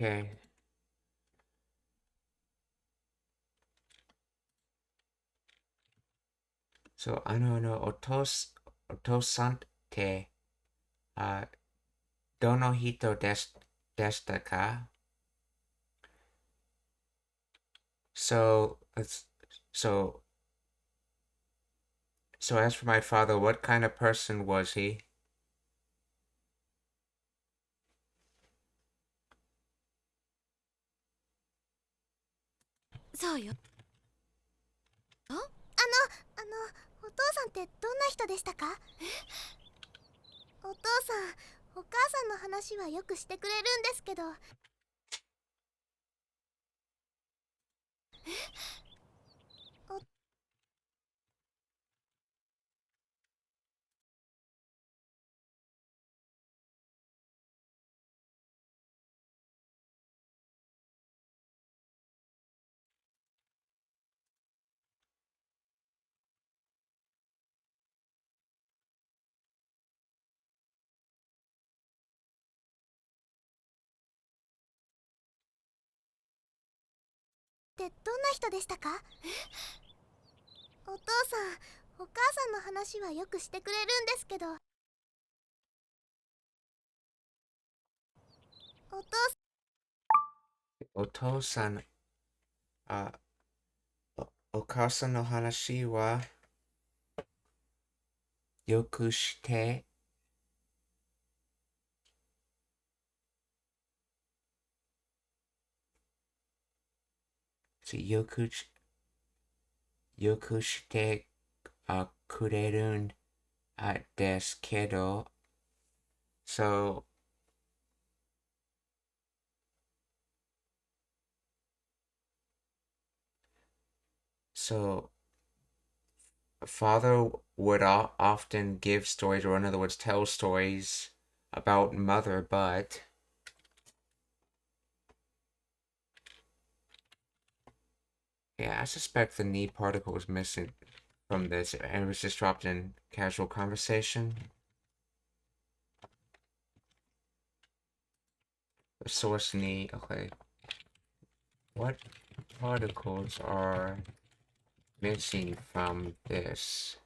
Okay. So, otosan te, dono hito desta ka? So, so, so as for my father, what kind of person was he? そうよ。お父さんってどんな人でしたか？お父さん、お母さんの話はよくしてくれるんですけど。ってどんな人でしたか？お父さん、お母さんの話はよくしてくれるんですけど。お父Otosan, okasa no hanashi wa yoku shite, so yoku shite, kurerun, desu kedo. So, so father would often give stories, or in other words, tell stories about mother, but yeah, I suspect the knee particle was missing from this, and it was just dropped in casual conversation. The source knee, okay. What particles are missing from this?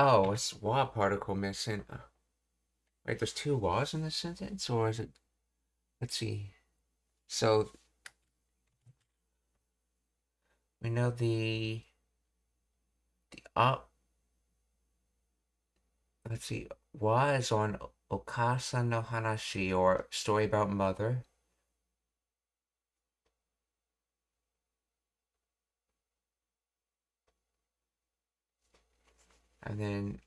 Oh, it's wa particle missing. Wait, there's two wa's in this sentence, or is it? Let's see. So we know the let's see. Wa is on Okasa no Hanashi, or story about mother. And then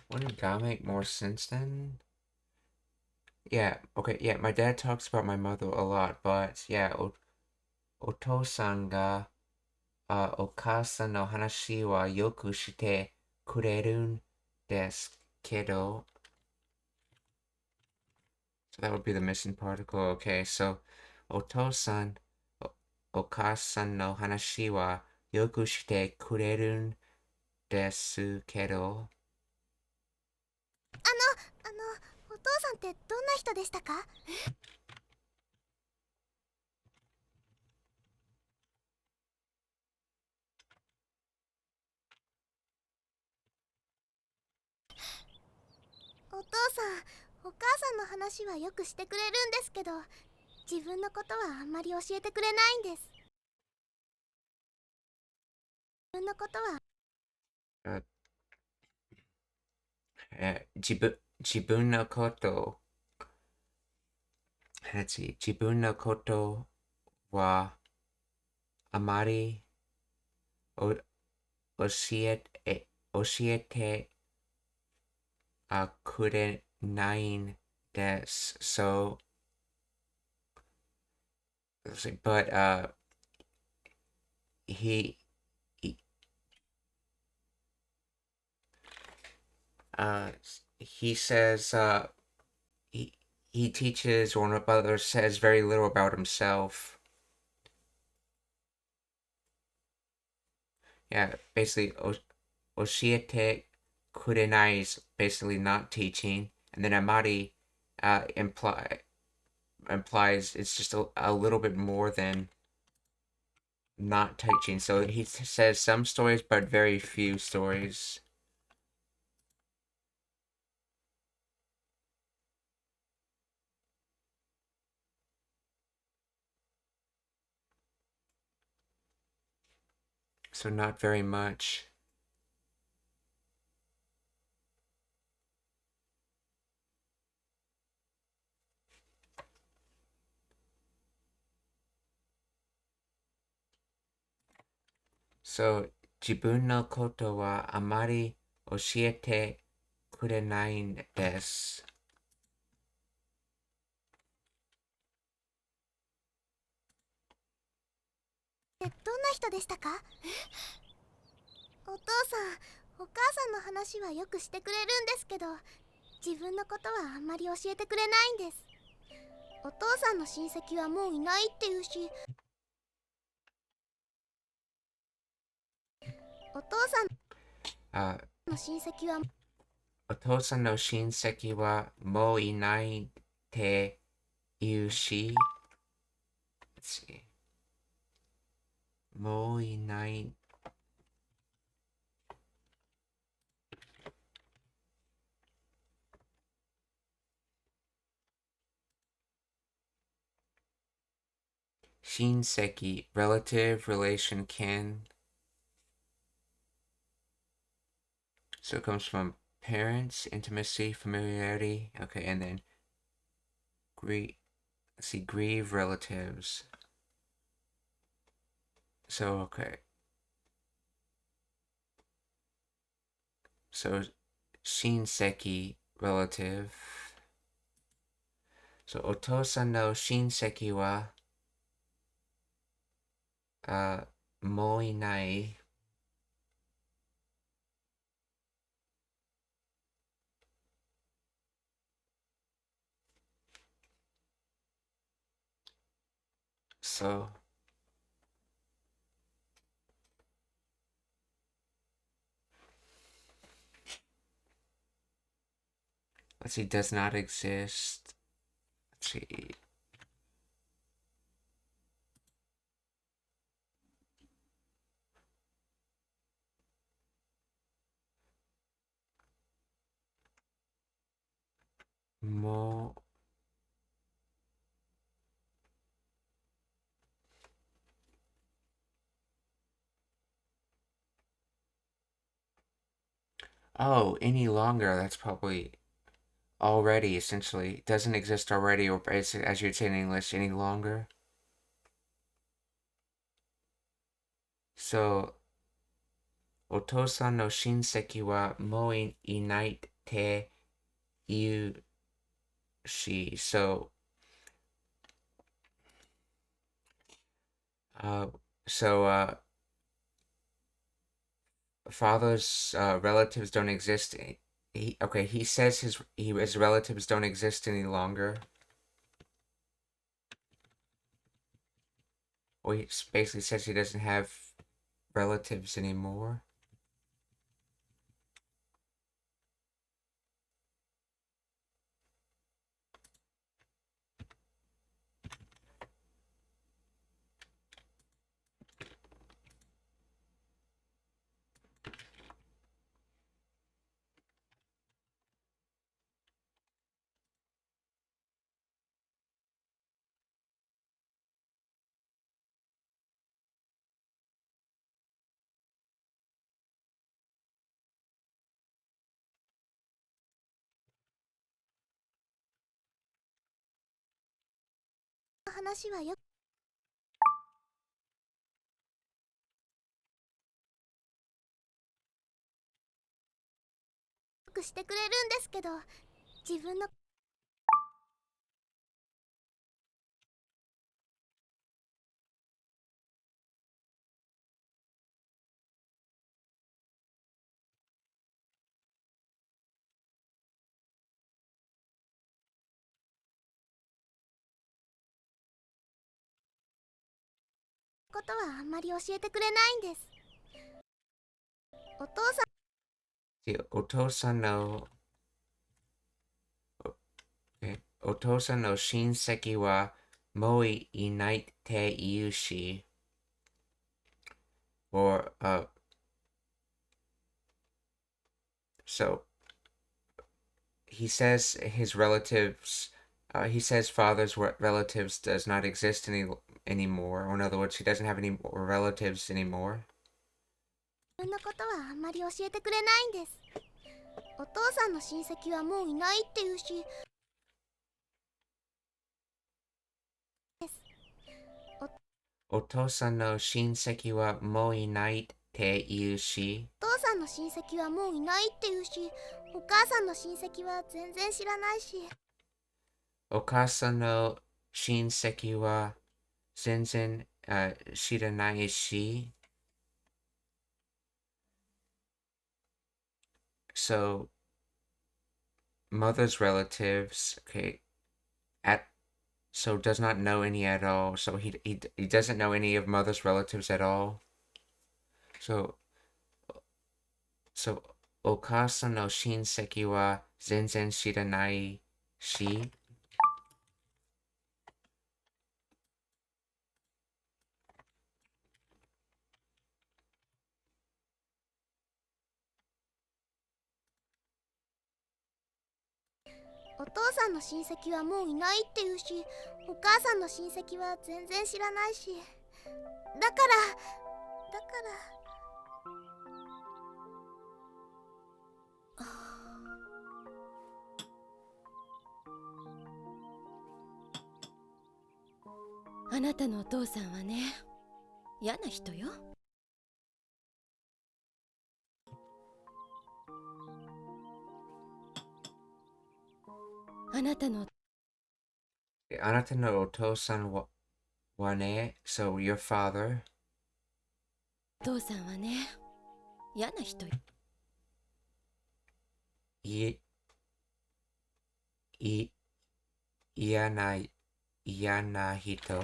wouldn't ga make more sense then? Yeah, okay, yeah, my dad talks about my mother a lot, but yeah, Otosan ga Okasa no hanashi wa yoku shite kurerun desu kedo. So that would be the missing particle. Okay, so Otosan Okasan no hanashi wa yoku shite kurerun desu kedo. お父さんってどんな人でしたか？お父さん、お母さんの話はよくしてくれるんですけど、自分のことはあんまり教えてくれないんです。自分のことは自分のこと自分のことはあまりお教えてくれないんです。So, but he he says he teaches, or rather says, very little about himself. Yeah, basically, oshiete kurenai is basically not teaching, and then amari implies it's just a little bit more than not teaching. So he says some stories, but very few stories. So not very much. So 自分のことはあまり教えてくれないんです。どんな人でしたか？お父さん、お母さんの話はよくしてくれるんですけど、自分のことはあんまり教えてくれないんです。お父さんの親戚はもういないっていうし、お父さんの親戚はお父さんの親戚はもういないって言うし、もういない。親戚, relative, relation, kin. So it comes from parents, intimacy, familiarity. Okay, and then grieve relatives. So, okay. So, shinseki, relative. So, otosan no shinseki wa mo inai. So, let's see, does not exist. Let's see. も Oh, any longer, that's probably already, essentially. Doesn't exist already, or as you'd say in English, any longer. So, お父さんの親戚はもういないって言うし、so, uh, so, father's relatives don't exist. He says his relatives don't exist any longer. Well, he basically says he doesn't have relatives anymore.話はよくしてくれるんですけど、自分のことはあんまり教えてくれないんです。お父さん See, お父さんの親戚はもういないって言うし、or so he says his relatives, he says father's relatives does not exist anymore. Or in other words, he doesn't have any more relatives anymore. 自分のことはあんまり教えてくれないんです。お父さんの親戚はもういないって言うし、お父さんの親戚はもういないって言うし、お父さんの親戚はもういないって言うし、お母さんの親戚は全然知らないし、お母さんの親戚は全然、知らないし、so mother's relatives, okay, at so does not know any at all. So he doesn't know any of mother's relatives at all. So so お母さんの親戚は全然知らないし、お父さんの親戚はもういないって言うし、お母さんの親戚は全然知らないし、だからあなたのお父さんはね、嫌な人よ。あなたのあなたのお父さんはね、so your father, お父さんはね、嫌な人よ。い、い、嫌な、嫌な人。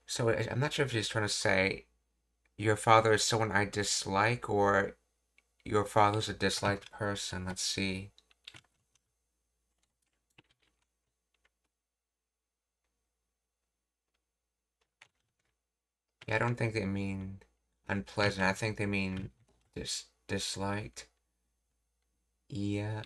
So I'm not sure if he's trying to say your father is someone I dislike, or your father's a disliked person. Let's see. Yeah, I don't think they mean unpleasant. I think they mean disliked. Yeah.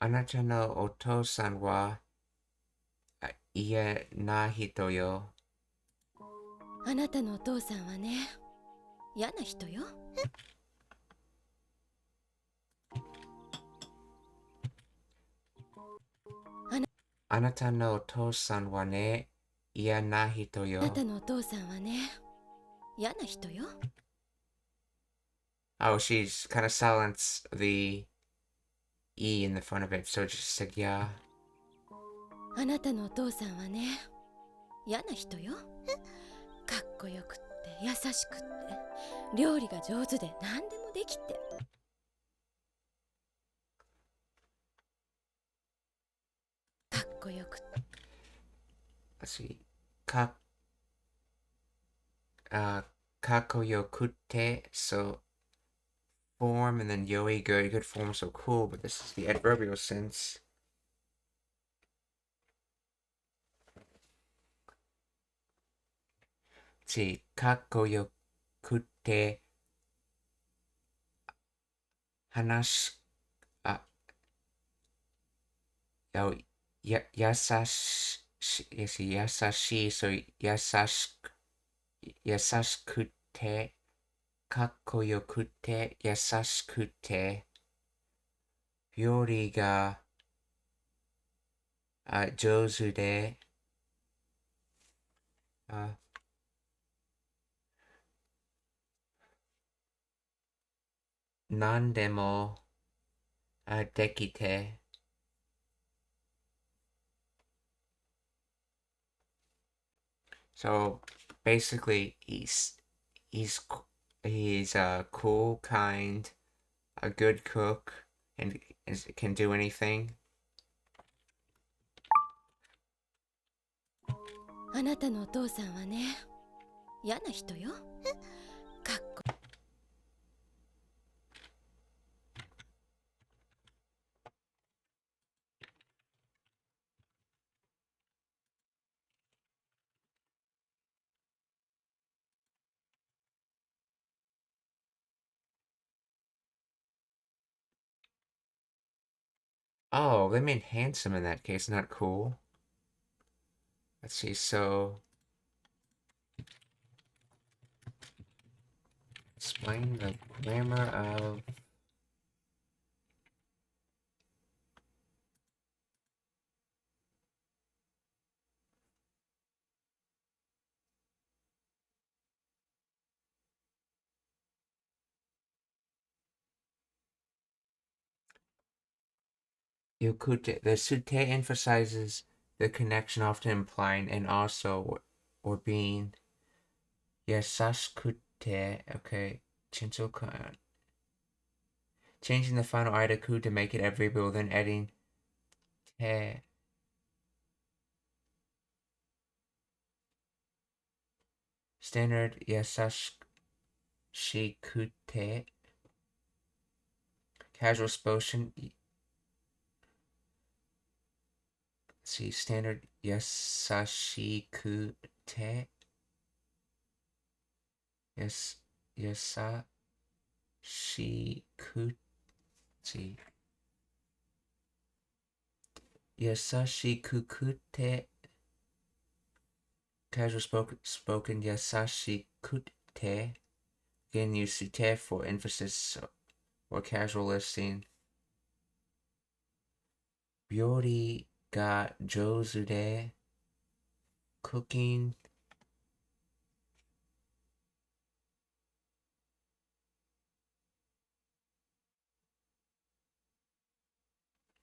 Anata no otou-san wa ie na hito yo. あなたのお父さんはね、嫌な人よ。Anata no otou-san wa ne ie na hito あな yo. たのお父さんはね、嫌な人よ。 Oh, she's kind of silenced the E in the front of it, so it just said yeah. あなたのお父さんはね、嫌な人よ。かっこよくって優しくって料理が上手で何でもできて。かっこよくって。 Let's see. Kakoyokute, so form, and then yoi, good form, so cool, but this is the adverbial sense. Let's see. Kakoyokute hanashi, oh, yasashi, yes, yasashi, so yasashikute, kakkoyokute, yasashikute, ryori ga jouzu de, nandemo dekite. So basically, he's a cool, kind, a good cook, and can do anything. あなたのお父さんはね、嫌な人よ。かっこ。 Oh, they mean handsome in that case, not cool. Let's see, so explain the grammar of Yokute. The sute emphasizes the connection, often implying and also or being. Yasashikute, okay. Chinsokan. Changing the final idaku to make it adverbial, then adding te. Standard yasashikute. Casual spoken. Let's see, standard yasashikute. Yes, yasashikute. See. Yasashikute. Casual spoken yasashikute. Again, use sute for emphasis or casual listing. Ryori ga jouzu de. Cooking.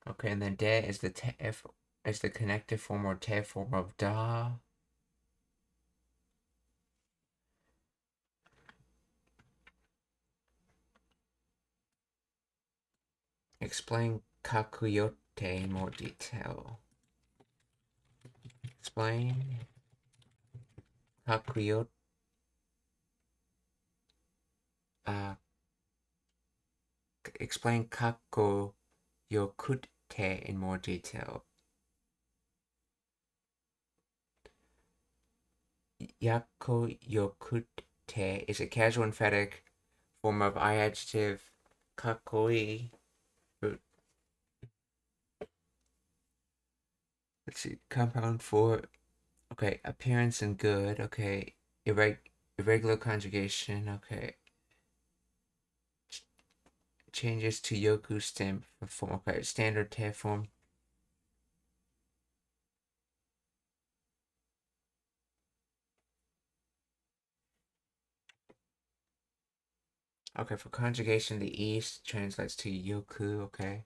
Okay, and then de is the is the connective form or te form of da. Explain kakuyote in more detail. Explain kakuyote. Explain kakuyote in more detail. Yakoyokute is a casual emphatic form of I adjective kakoi. Let's see, compound for, okay, appearance and good, okay, irregular conjugation, okay, changes to yoku stem form, okay, standard te form. Okay, for conjugation, the E translates to yoku, okay.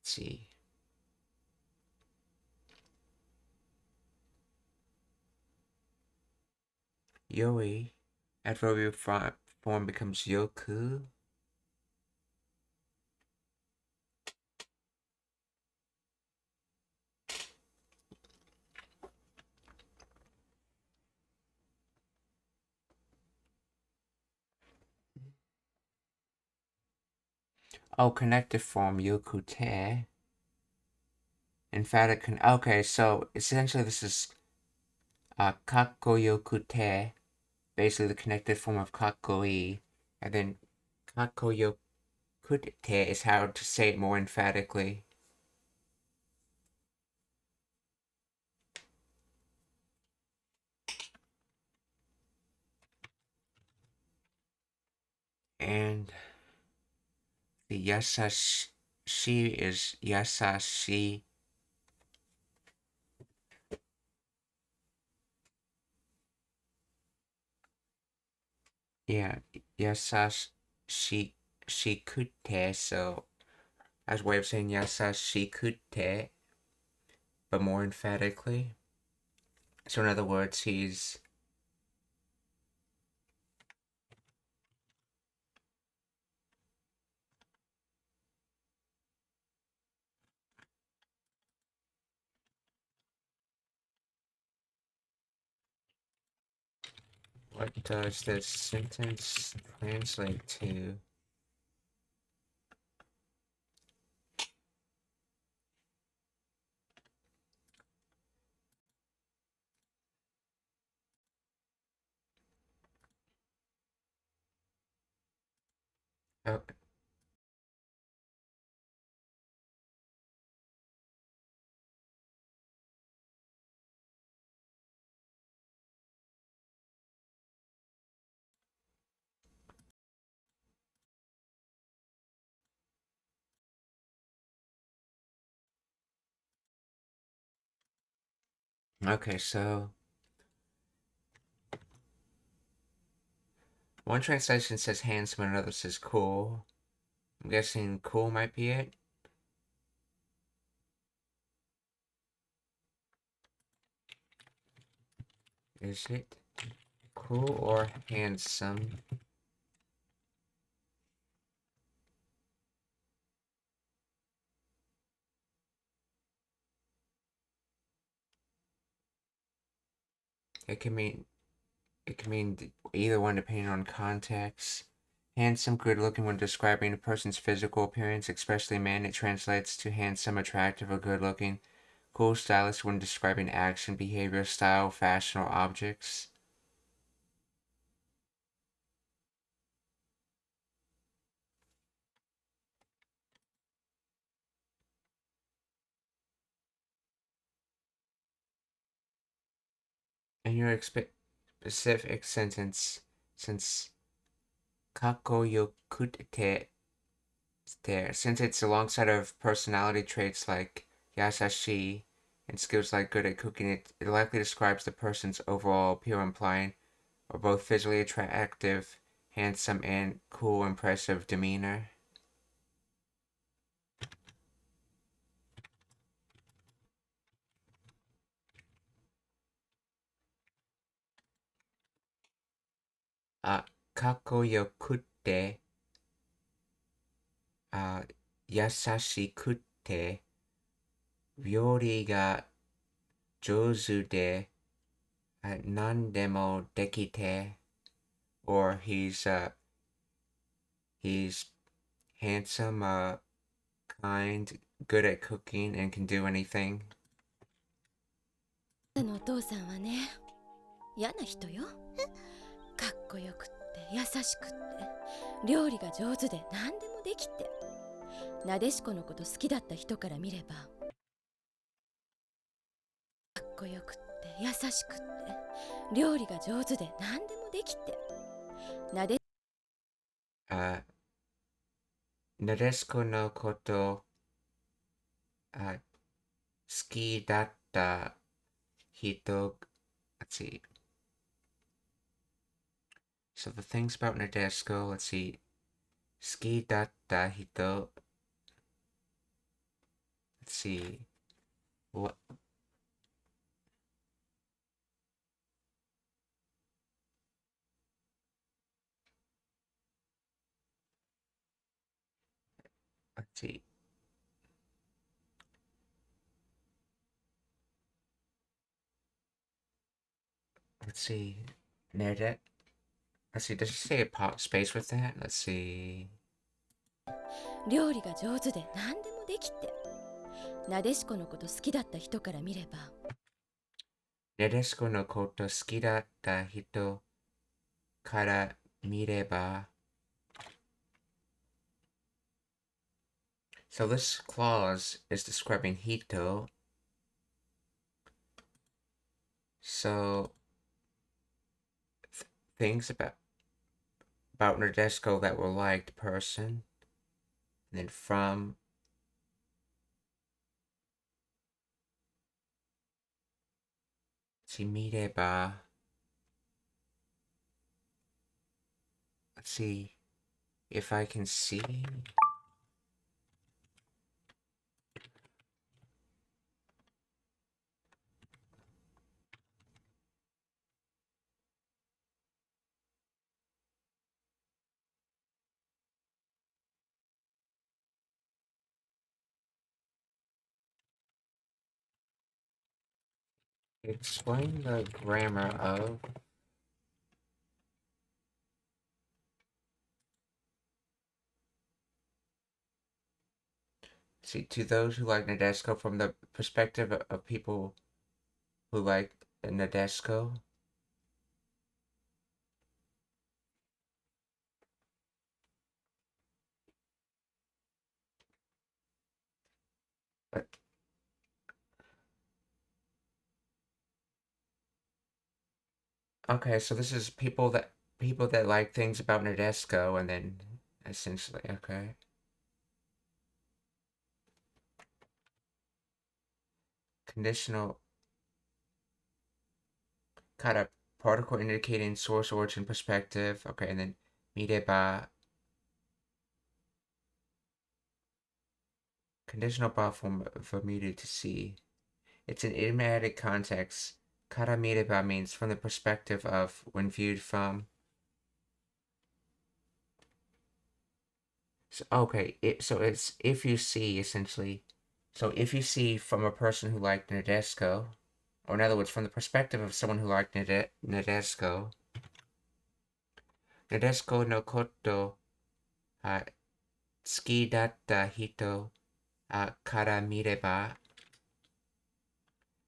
Let's see. Yoi, adverbial form becomes yoku. Oh, connective form yokute. Emphatic okay, so essentially this is kakko-yokute, basically the connected form of kakko-i, and then kakko-yokute is how to say it more emphatically. And the yasashi is yasashi. Yeah, yasashi shikute, so as a way of saying yasashikute, but more emphatically. So in other words, he's what does this sentence translate to? Oh, okay, so one translation says handsome and another says cool. I'm guessing cool might be it. Is it cool or handsome? It can mean either one depending on context. Handsome, good looking when describing a person's physical appearance, especially a man, it translates to handsome, attractive, or good looking. Cool, stylish when describing action, behavior, style, fashion, or objects. In your specific sentence, since kakoyokute there, since it's alongside of personality traits like yasashi, and skills like good at cooking, it likely describes the person's overall appeal, implying or both visually attractive, handsome, and cool, impressive demeanor. Kakoyokutte, yasashikutte, 料理が上手で、何でもできて, or he's handsome, kind, good at cooking, and can do anything. あのお父さんはね、嫌な人よ。かっこよくって優しくって料理が上手で何でもできて、なでしこのこと好きだった人から見れば、かっこよくって優しくって料理が上手で何でもできて、なでしこのこと好きだった人, let's see. So the things about Nadeshko, let's see. 好きだった人, let's see. What? Let's see. Let's see. Let's see, does it say a space with that? Let's see. 料理が上手で何でもできて、なでしこのこと好きだった人から見れば、なでしこのこと好きだった人から見れば. So this clause is describing Hito. So things about Nadeshko that were liked person, and then from mireba. Let's see if I can see. Explain the grammar of see to those who like Nadeshko from the perspective of people who like Nadeshko. But okay, so this is people that like things about Nadeshko, and then essentially, okay. Conditional kind of particle indicating source, origin, perspective. Okay, and then mireba. Conditional bar form for muted to see. It's an idiomatic context. Kara mireba means from the perspective of, when viewed from. So, okay, so it's if you see, essentially. So if you see from a person who liked Nadeshko, or in other words, from the perspective of someone who liked Nadeshko, Nadeshko no koto tsuki datta hito kara mireba,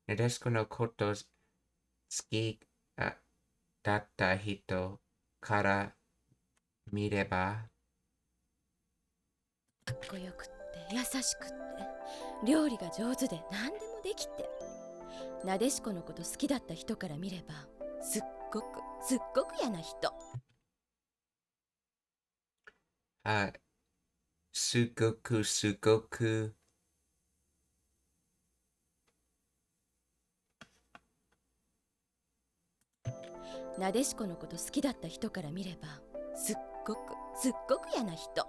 Nadeshko no koto tsuki datta hito kara mireba. かっこよくって優しくって料理が上手で何でもできて、なでしこのこと好きだった人から見れば、すっごく嫌な人。すごくなでしこのこと好きだった人から見ればすっごく嫌な人。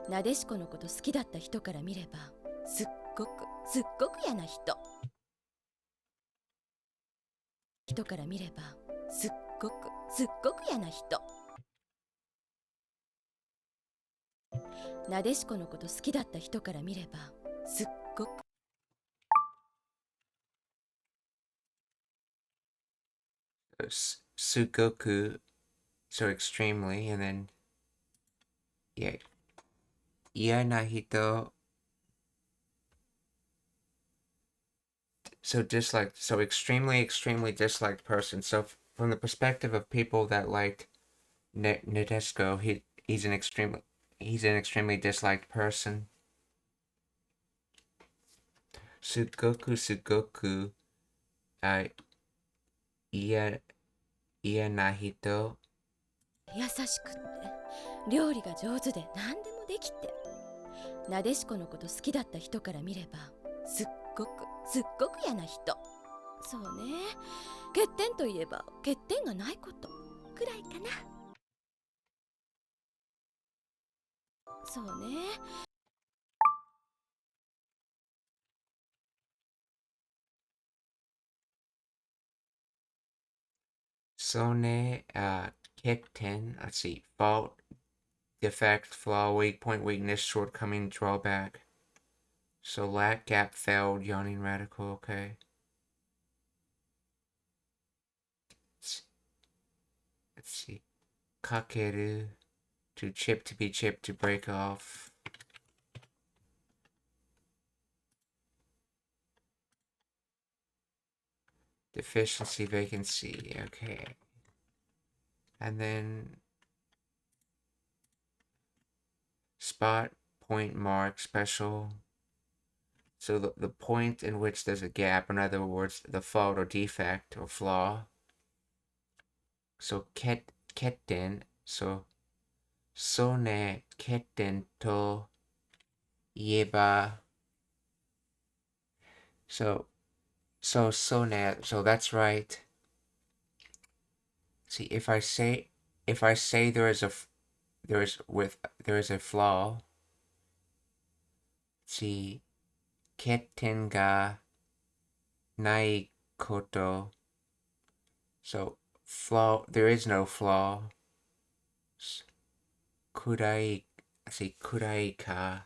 なでしこのこと好きだった人から見ればすっごく嫌な人。人から見ればすっごく嫌な人。なでしこのこと好きだった人から見ればすっごくSugoku, so extremely, and then yeah, iya na hito, so disliked, so extremely disliked person. So from the perspective of people that liked Nadeshiko, he's an extremely disliked person. Sugoku, iya na hito. 優しくって料理が上手で何でもできて、なでしこのこと好きだった人から見ればすっごく嫌な人。そうね、欠点といえば欠点がないことくらいかな。そうね。Sone, Kitten, let's see, fault, defect, flaw, weak point, weakness, shortcoming, drawback. So lack, gap, failed, yawning, radical, okay. Let's see. Kakeru, to chip, to be chipped, to break off. Deficiency, vacancy, okay. And then spot, point, mark, special. So the point in which there's a gap, in other words, the fault or defect or flaw. So ketten, so sone ketten to ieba. So sone, so that's right. See, if I say there is a flaw. See, ketten ga nai koto. So flaw, there is no flaw. Kurai, see, kurai ka.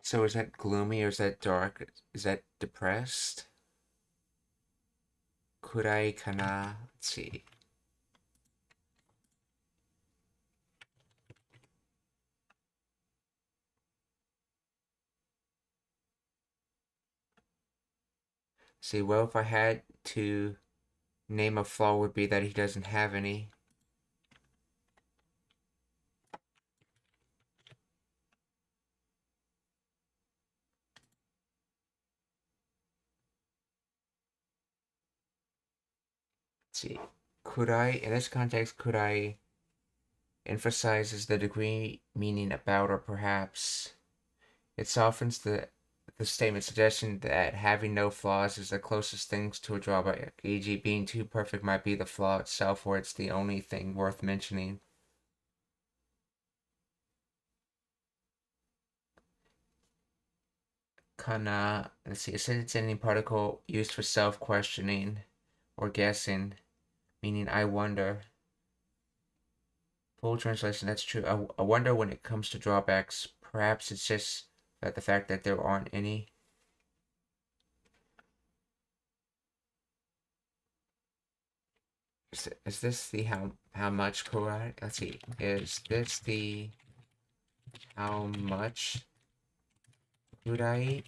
So is that gloomy or is that dark? Is that depressed? Kurai kana? Let's see. See, well, if I had to name a flaw, would be that he doesn't have any. Let's see. Kurai, in this context, kurai emphasizes the degree, meaning about or perhaps. It softens the statement suggesting that having no flaws is the closest things to a drawback, e.g. being too perfect might be the flaw itself or it's the only thing worth mentioning. Kana, let's see, a sentence ending particle used for self-questioning or guessing, meaning I wonder. Full translation, that's true. I wonder when it comes to drawbacks, perhaps it's just that the fact that there aren't any. Is this the how much correct? Let's see. Is this the how much could I eat?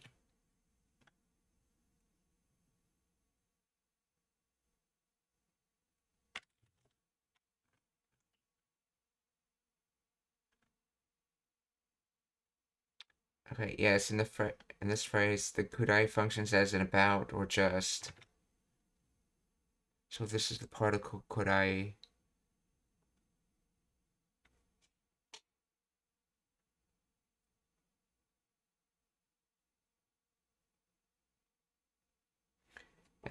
Okay, yes, in the In this phrase, the kudai functions as an about or just. So this is the particle kudai.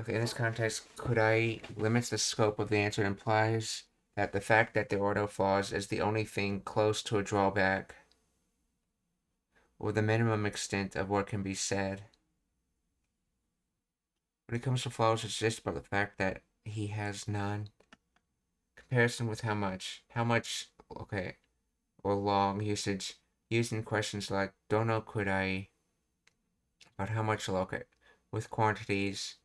Okay, in this context, kudai limits the scope of the answer and implies that the fact that the order flaws is the only thing close to a drawback, or the minimum extent of what can be said. When it comes to flaws, it's just about the fact that he has none. Comparison with how much, okay, or long usage, used in questions like dono kudai, about how much, okay, with quantities,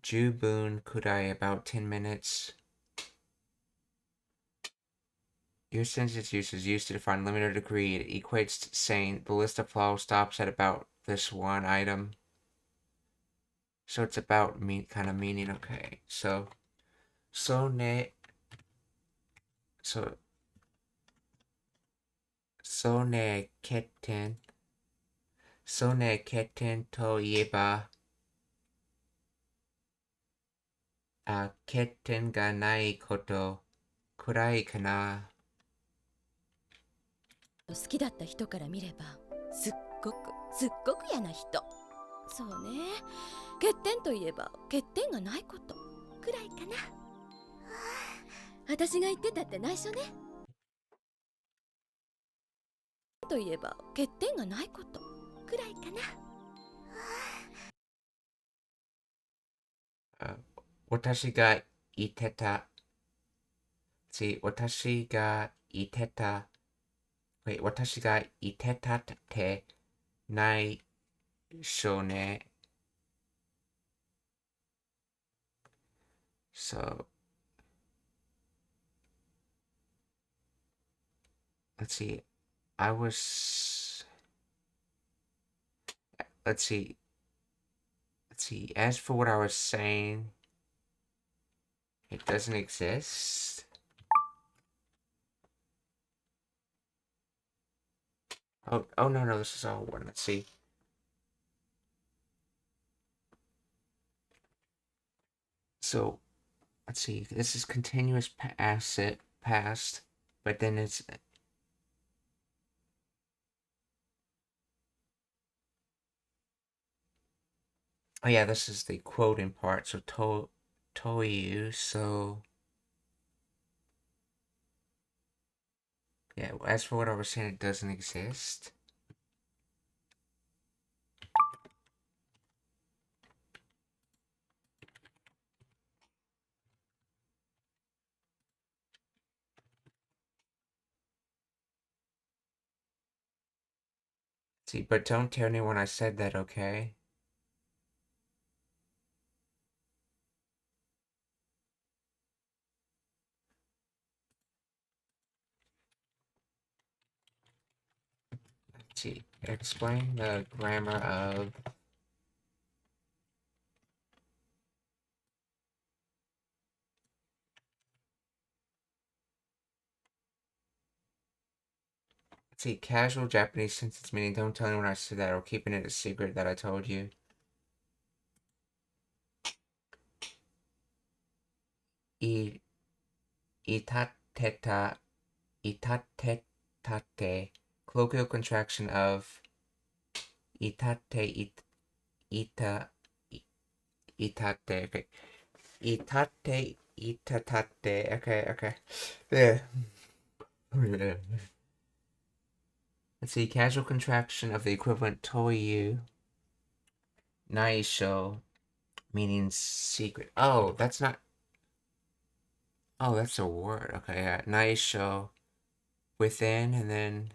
jubun kudai, about 10 minutes. Your sentence use is used to define limit or degree. It equates to saying the list of flaws stops at about this one item. So it's about kind of meaning, okay. So ne ketten to ieba ketten ga nai koto kurai kana. 好きだった人から見ればすっごく嫌な人。そうね、欠点といえば欠点がないことくらいかな。私が言ってたって内緒ね。といえば欠点がないことくらいかな。私が言ってた。私が言ってた。私が言ってたってないしょね。So, let's see. Let's see. As for what I was saying, it doesn't exist. Oh no, this is all one. Let's see. So, let's see. This is continuous past, but then it's oh yeah, this is the quoting part. So toyu. So yeah, as for what I was saying, it doesn't exist. See, but don't tell anyone I said that, okay? Let's see, explain the grammar of see, casual Japanese sentence meaning don't tell anyone I said that or keeping it a secret that I told you. Itatetate, colloquial contraction of itate, itate, okay. Itatate, okay. Yeah. Let's see, casual contraction of the equivalent toyu, naisho, meaning secret. Oh, that's not. Oh, that's a word. Okay, yeah. Naisho, within, and then.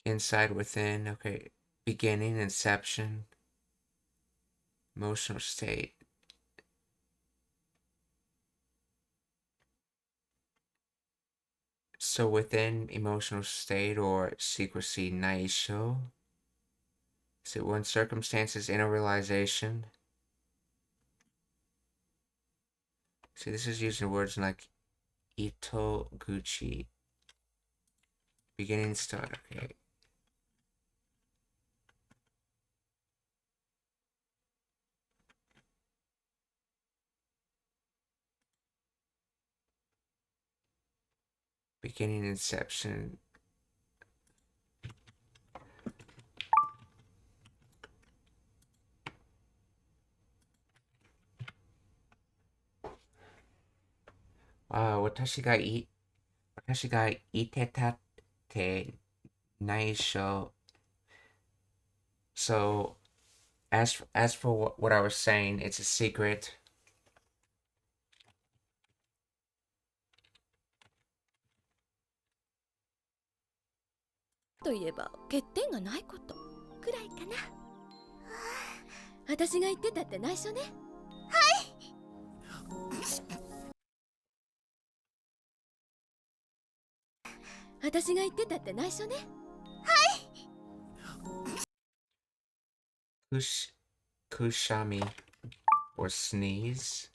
Inside, within. Okay, beginning, inception, emotional state. So within emotional state or secrecy, naisho. So when circumstances, inner realization. See, this is using words like Itoguchi. Beginning start, okay. Beginning inception. Wow, 私が言ってたって内緒. So, as for what I was saying, it's a secret. といえば欠点がないことくらいかな。私が言ってたって内緒ね。私が言ってたって内緒ね。Kushami or sneeze.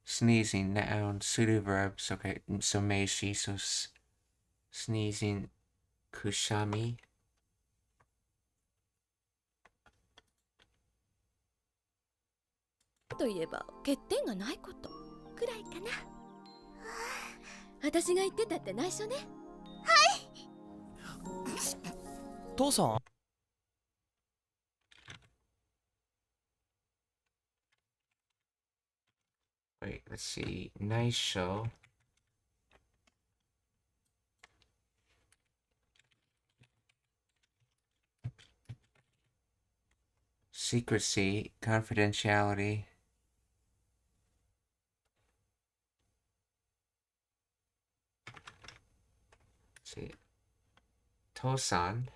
Sneezing, noun, pseudo verbs. Okay, so meishi, so sneezing, kushami. といえば欠点がないことくらいかな。私が言ってたって内緒ね。父さん。Wait, let's see. Naisho. Secrecy, confidentiality. Let's see. Tosan.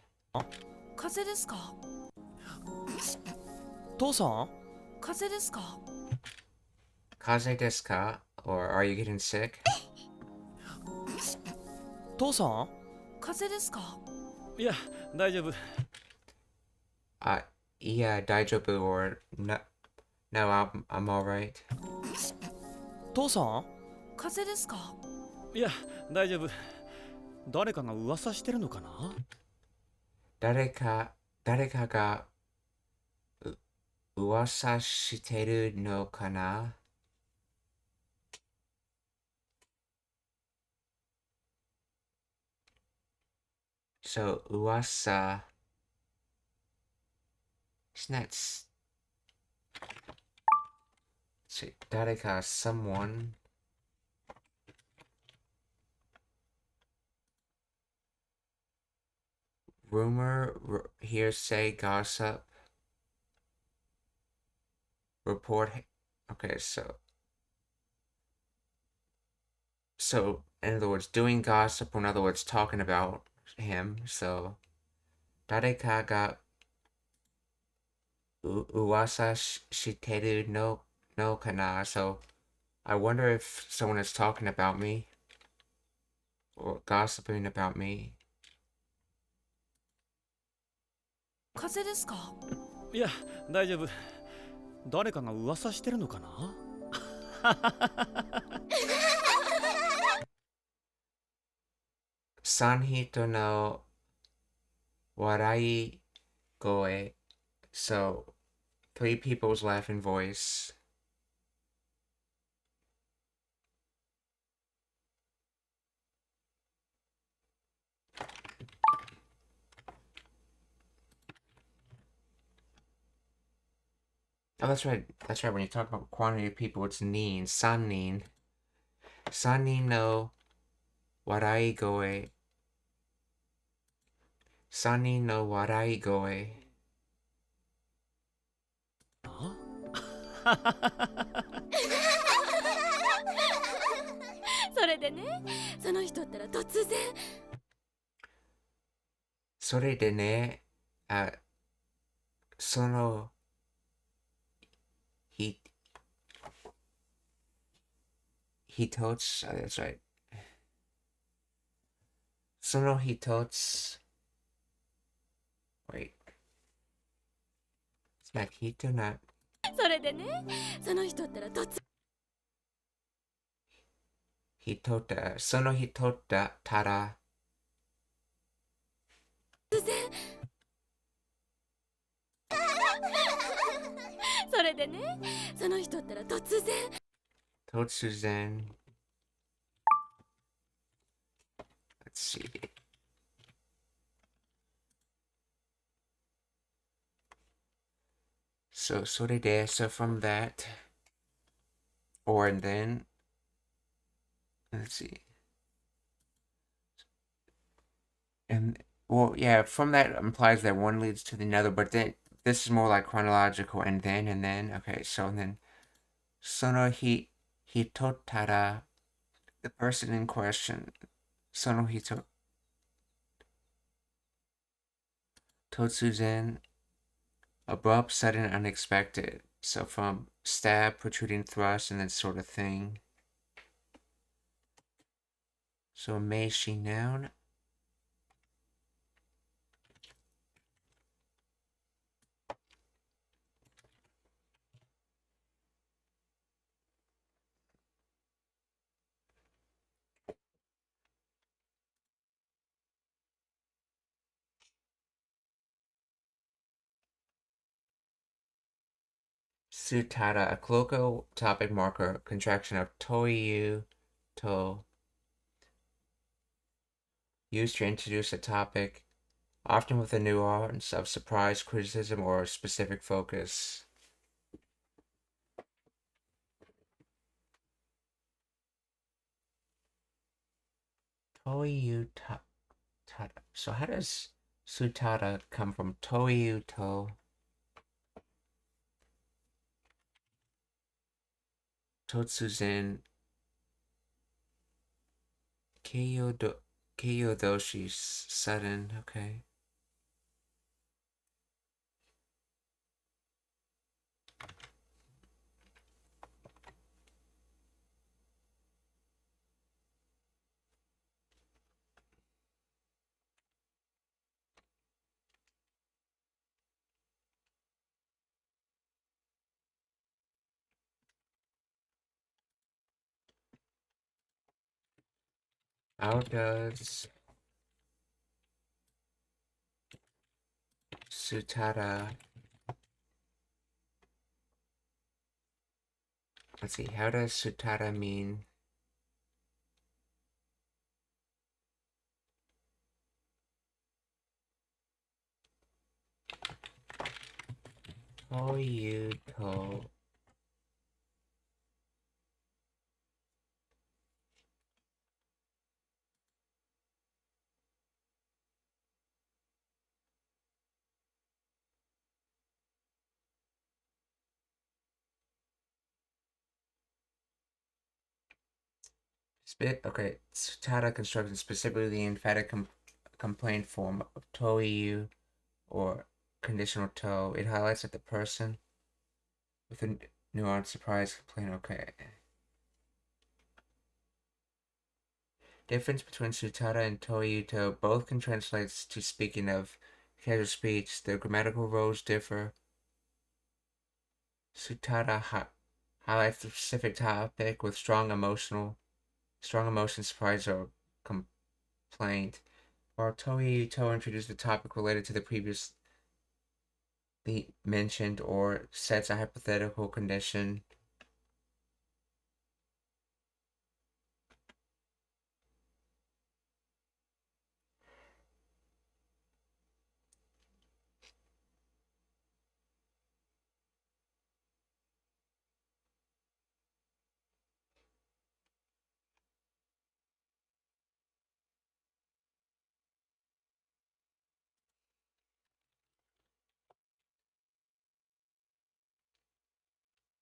風邪ですか？父さん。風邪ですか？ Kaze desu ka? Or are you getting sick? 父さん。風邪ですか？いや、大丈夫。Yeah, daijobu or no, I'm alright. 父さん。風邪ですか？いや、大丈夫。誰かが噂してるのかな。誰かが噂してるのかな? So, uwasa. Snats. See, 誰か someone. Rumor, hearsay, gossip. Report. Okay, so in other words, doing gossip, or in other words, talking about him. So, 誰かが噂してるのかな? So, I wonder if someone is talking about me or gossiping about me. 風邪ですか？いや、大丈夫。誰かが噂してるのかな。3人の笑い声. So, 3 people's laughing voice. Oh, that's right. That's right. When you talk about quantity of people, it's nin, sannin. Sannin no warai goe. Sannin no warai goe. それでね、その人ったら突然。それでね、その一つ、that's right. その一つ、wait. It's not 人な。それれでね、その人ったらその人だたら、それでね、その人ったら突然 let's see. So from that, or and then, let's see. And, well, yeah, from that implies that one leads to the other, but then this is more like chronological, and then, okay, so and then, sono hitotara, the person in question, sono hito, totsuzen, abrupt, sudden, unexpected. So from stab, protruding thrust, and that sort of thing. So meishi noun. Sutata, a colloquial topic marker, contraction of toiu to, used to introduce a topic, often with a nuance of surprise, criticism, or specific focus. Toiu tada. So how does sutata come from toiu to? Totsuzen Keiyodoshi sudden, okay. How does Sutata, let's see, how does Sutata mean toiu to? Okay, Sutata construction, specifically the emphatic complaint form of toiu or conditional to. It highlights that the person with a nuanced surprise complaint, okay. Difference between Sutata and toiu to, both can translate to speaking of casual speech. Their grammatical roles differ. Sutata highlights the specific topic with strong emotion, surprise, or complaint, while toiu to introduces the topic related to the previously mentioned or sets a hypothetical condition.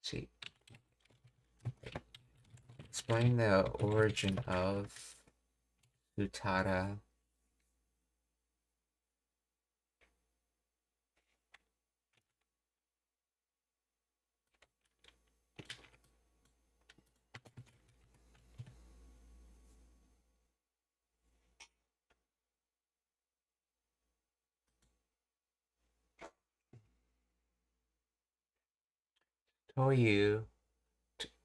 See, explain the origin of Sutata. Toyu.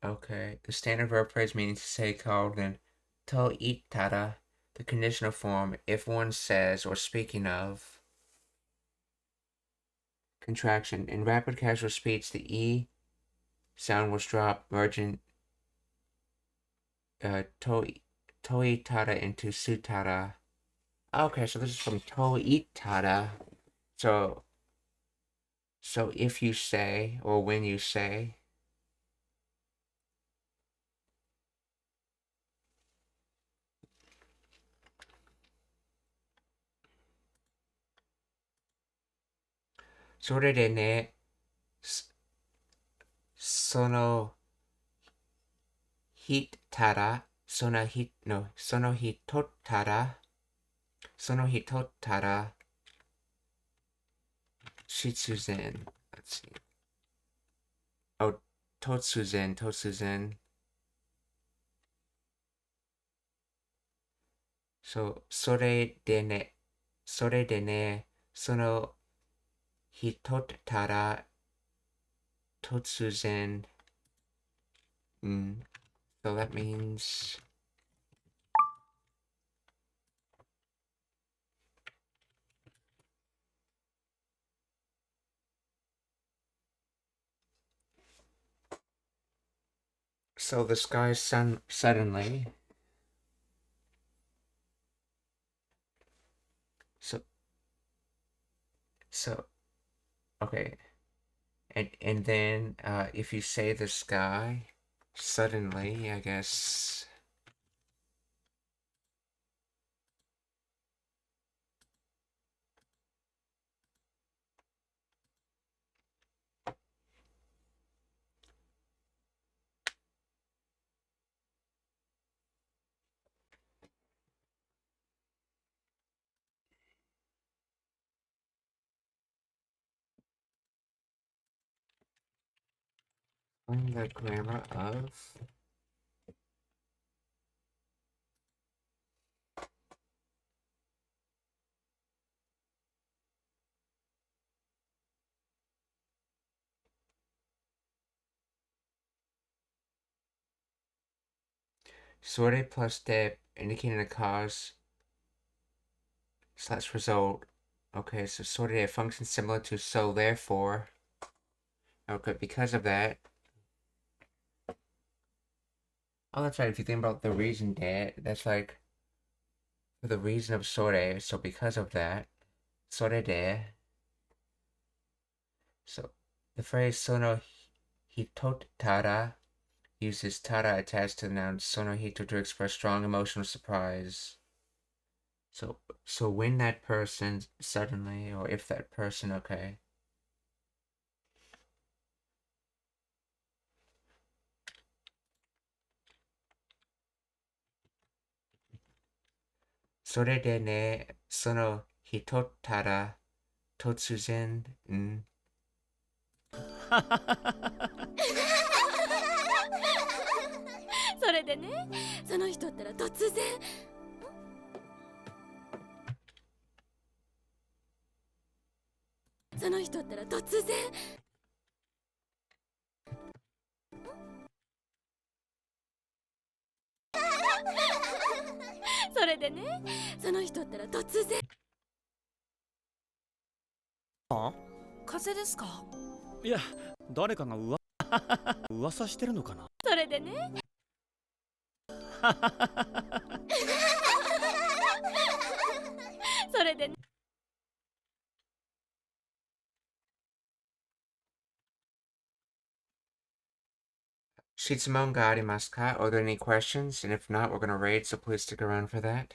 Okay, the standard verb phrase meaning to say called then to itara, the conditional form if one says or speaking of. Contraction. In rapid casual speech, the E sound was dropped, merging toitara into sutara. Okay, so this is from toitara. So if you say or when you say. Sore de ne sono hitara sono hitotara shitsuzen. Let's see. Oh, totsuzen. So, sore de ne sono hitotara totsuzen. So that means so the sky suddenly. So okay. And then if you say the sky suddenly, I guess. Find the grammar of. Sore plus de indicating a cause / result. Okay, so sore de function similar to so therefore. Okay, because of that. Oh, that's right. If you think about the reason de, that's like for the reason of sore. So because of that, sore de. So the phrase sono hitotara uses tara attached to the noun sonohito to express strong emotional surprise. So when that person suddenly, or if that person, okay. Sore de ne sono hitotara totsuzen. それでね、その人ったら突然その人ったら突然それでね、その人ったら突然風邪ですか？いや、誰かが噂してるのかな。それでねそれでねShitsumon ga arimasu ka? Are there any questions? And if not, we're gonna raid, so please stick around for that.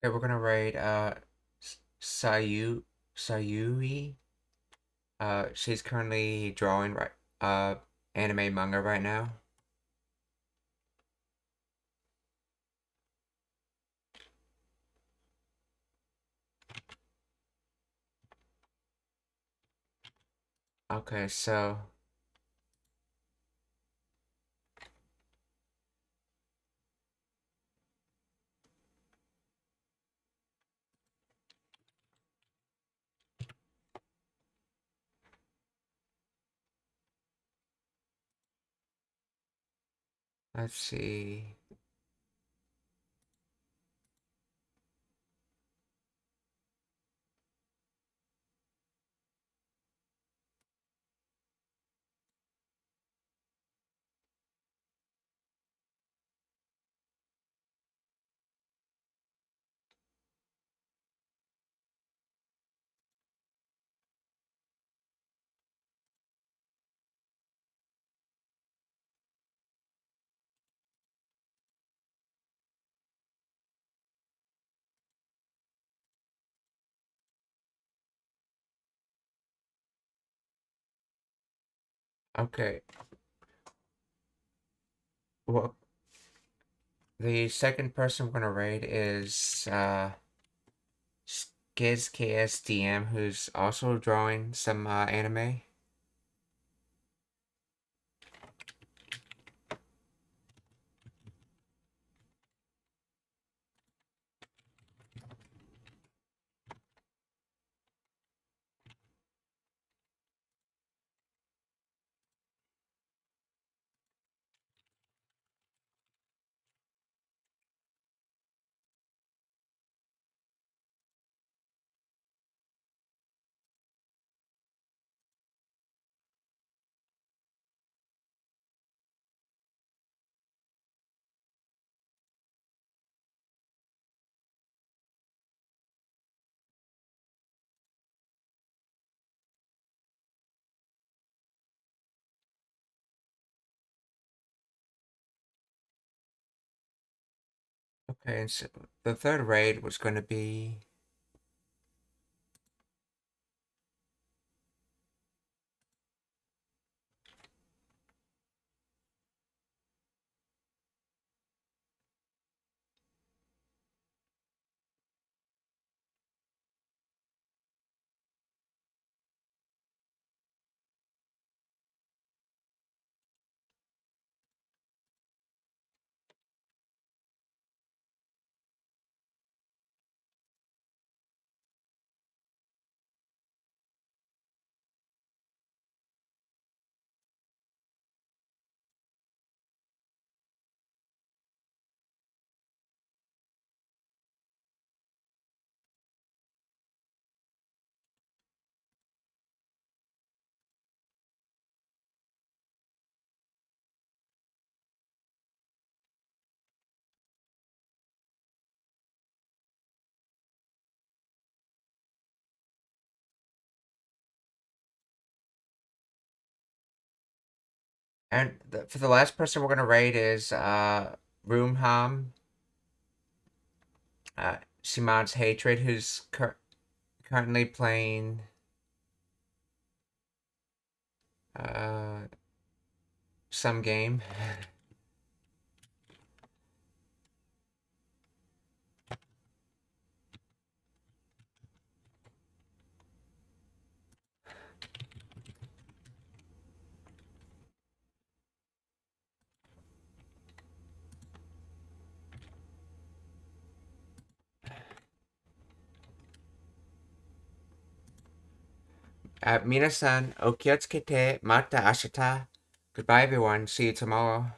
Okay, we're gonna rate Sayui. She's currently drawing anime manga right now. Okay, so let's see. Okay. Well, the second person we're gonna rate is SkizKSDM, who's also drawing some anime. Okay, and so the third raid was going to be and for the last person we're going to rate is Roomham, Simon's Hatred, who's currently playing some game. Minasan, okiyotsukete, mata ashita. Goodbye, everyone. See you tomorrow.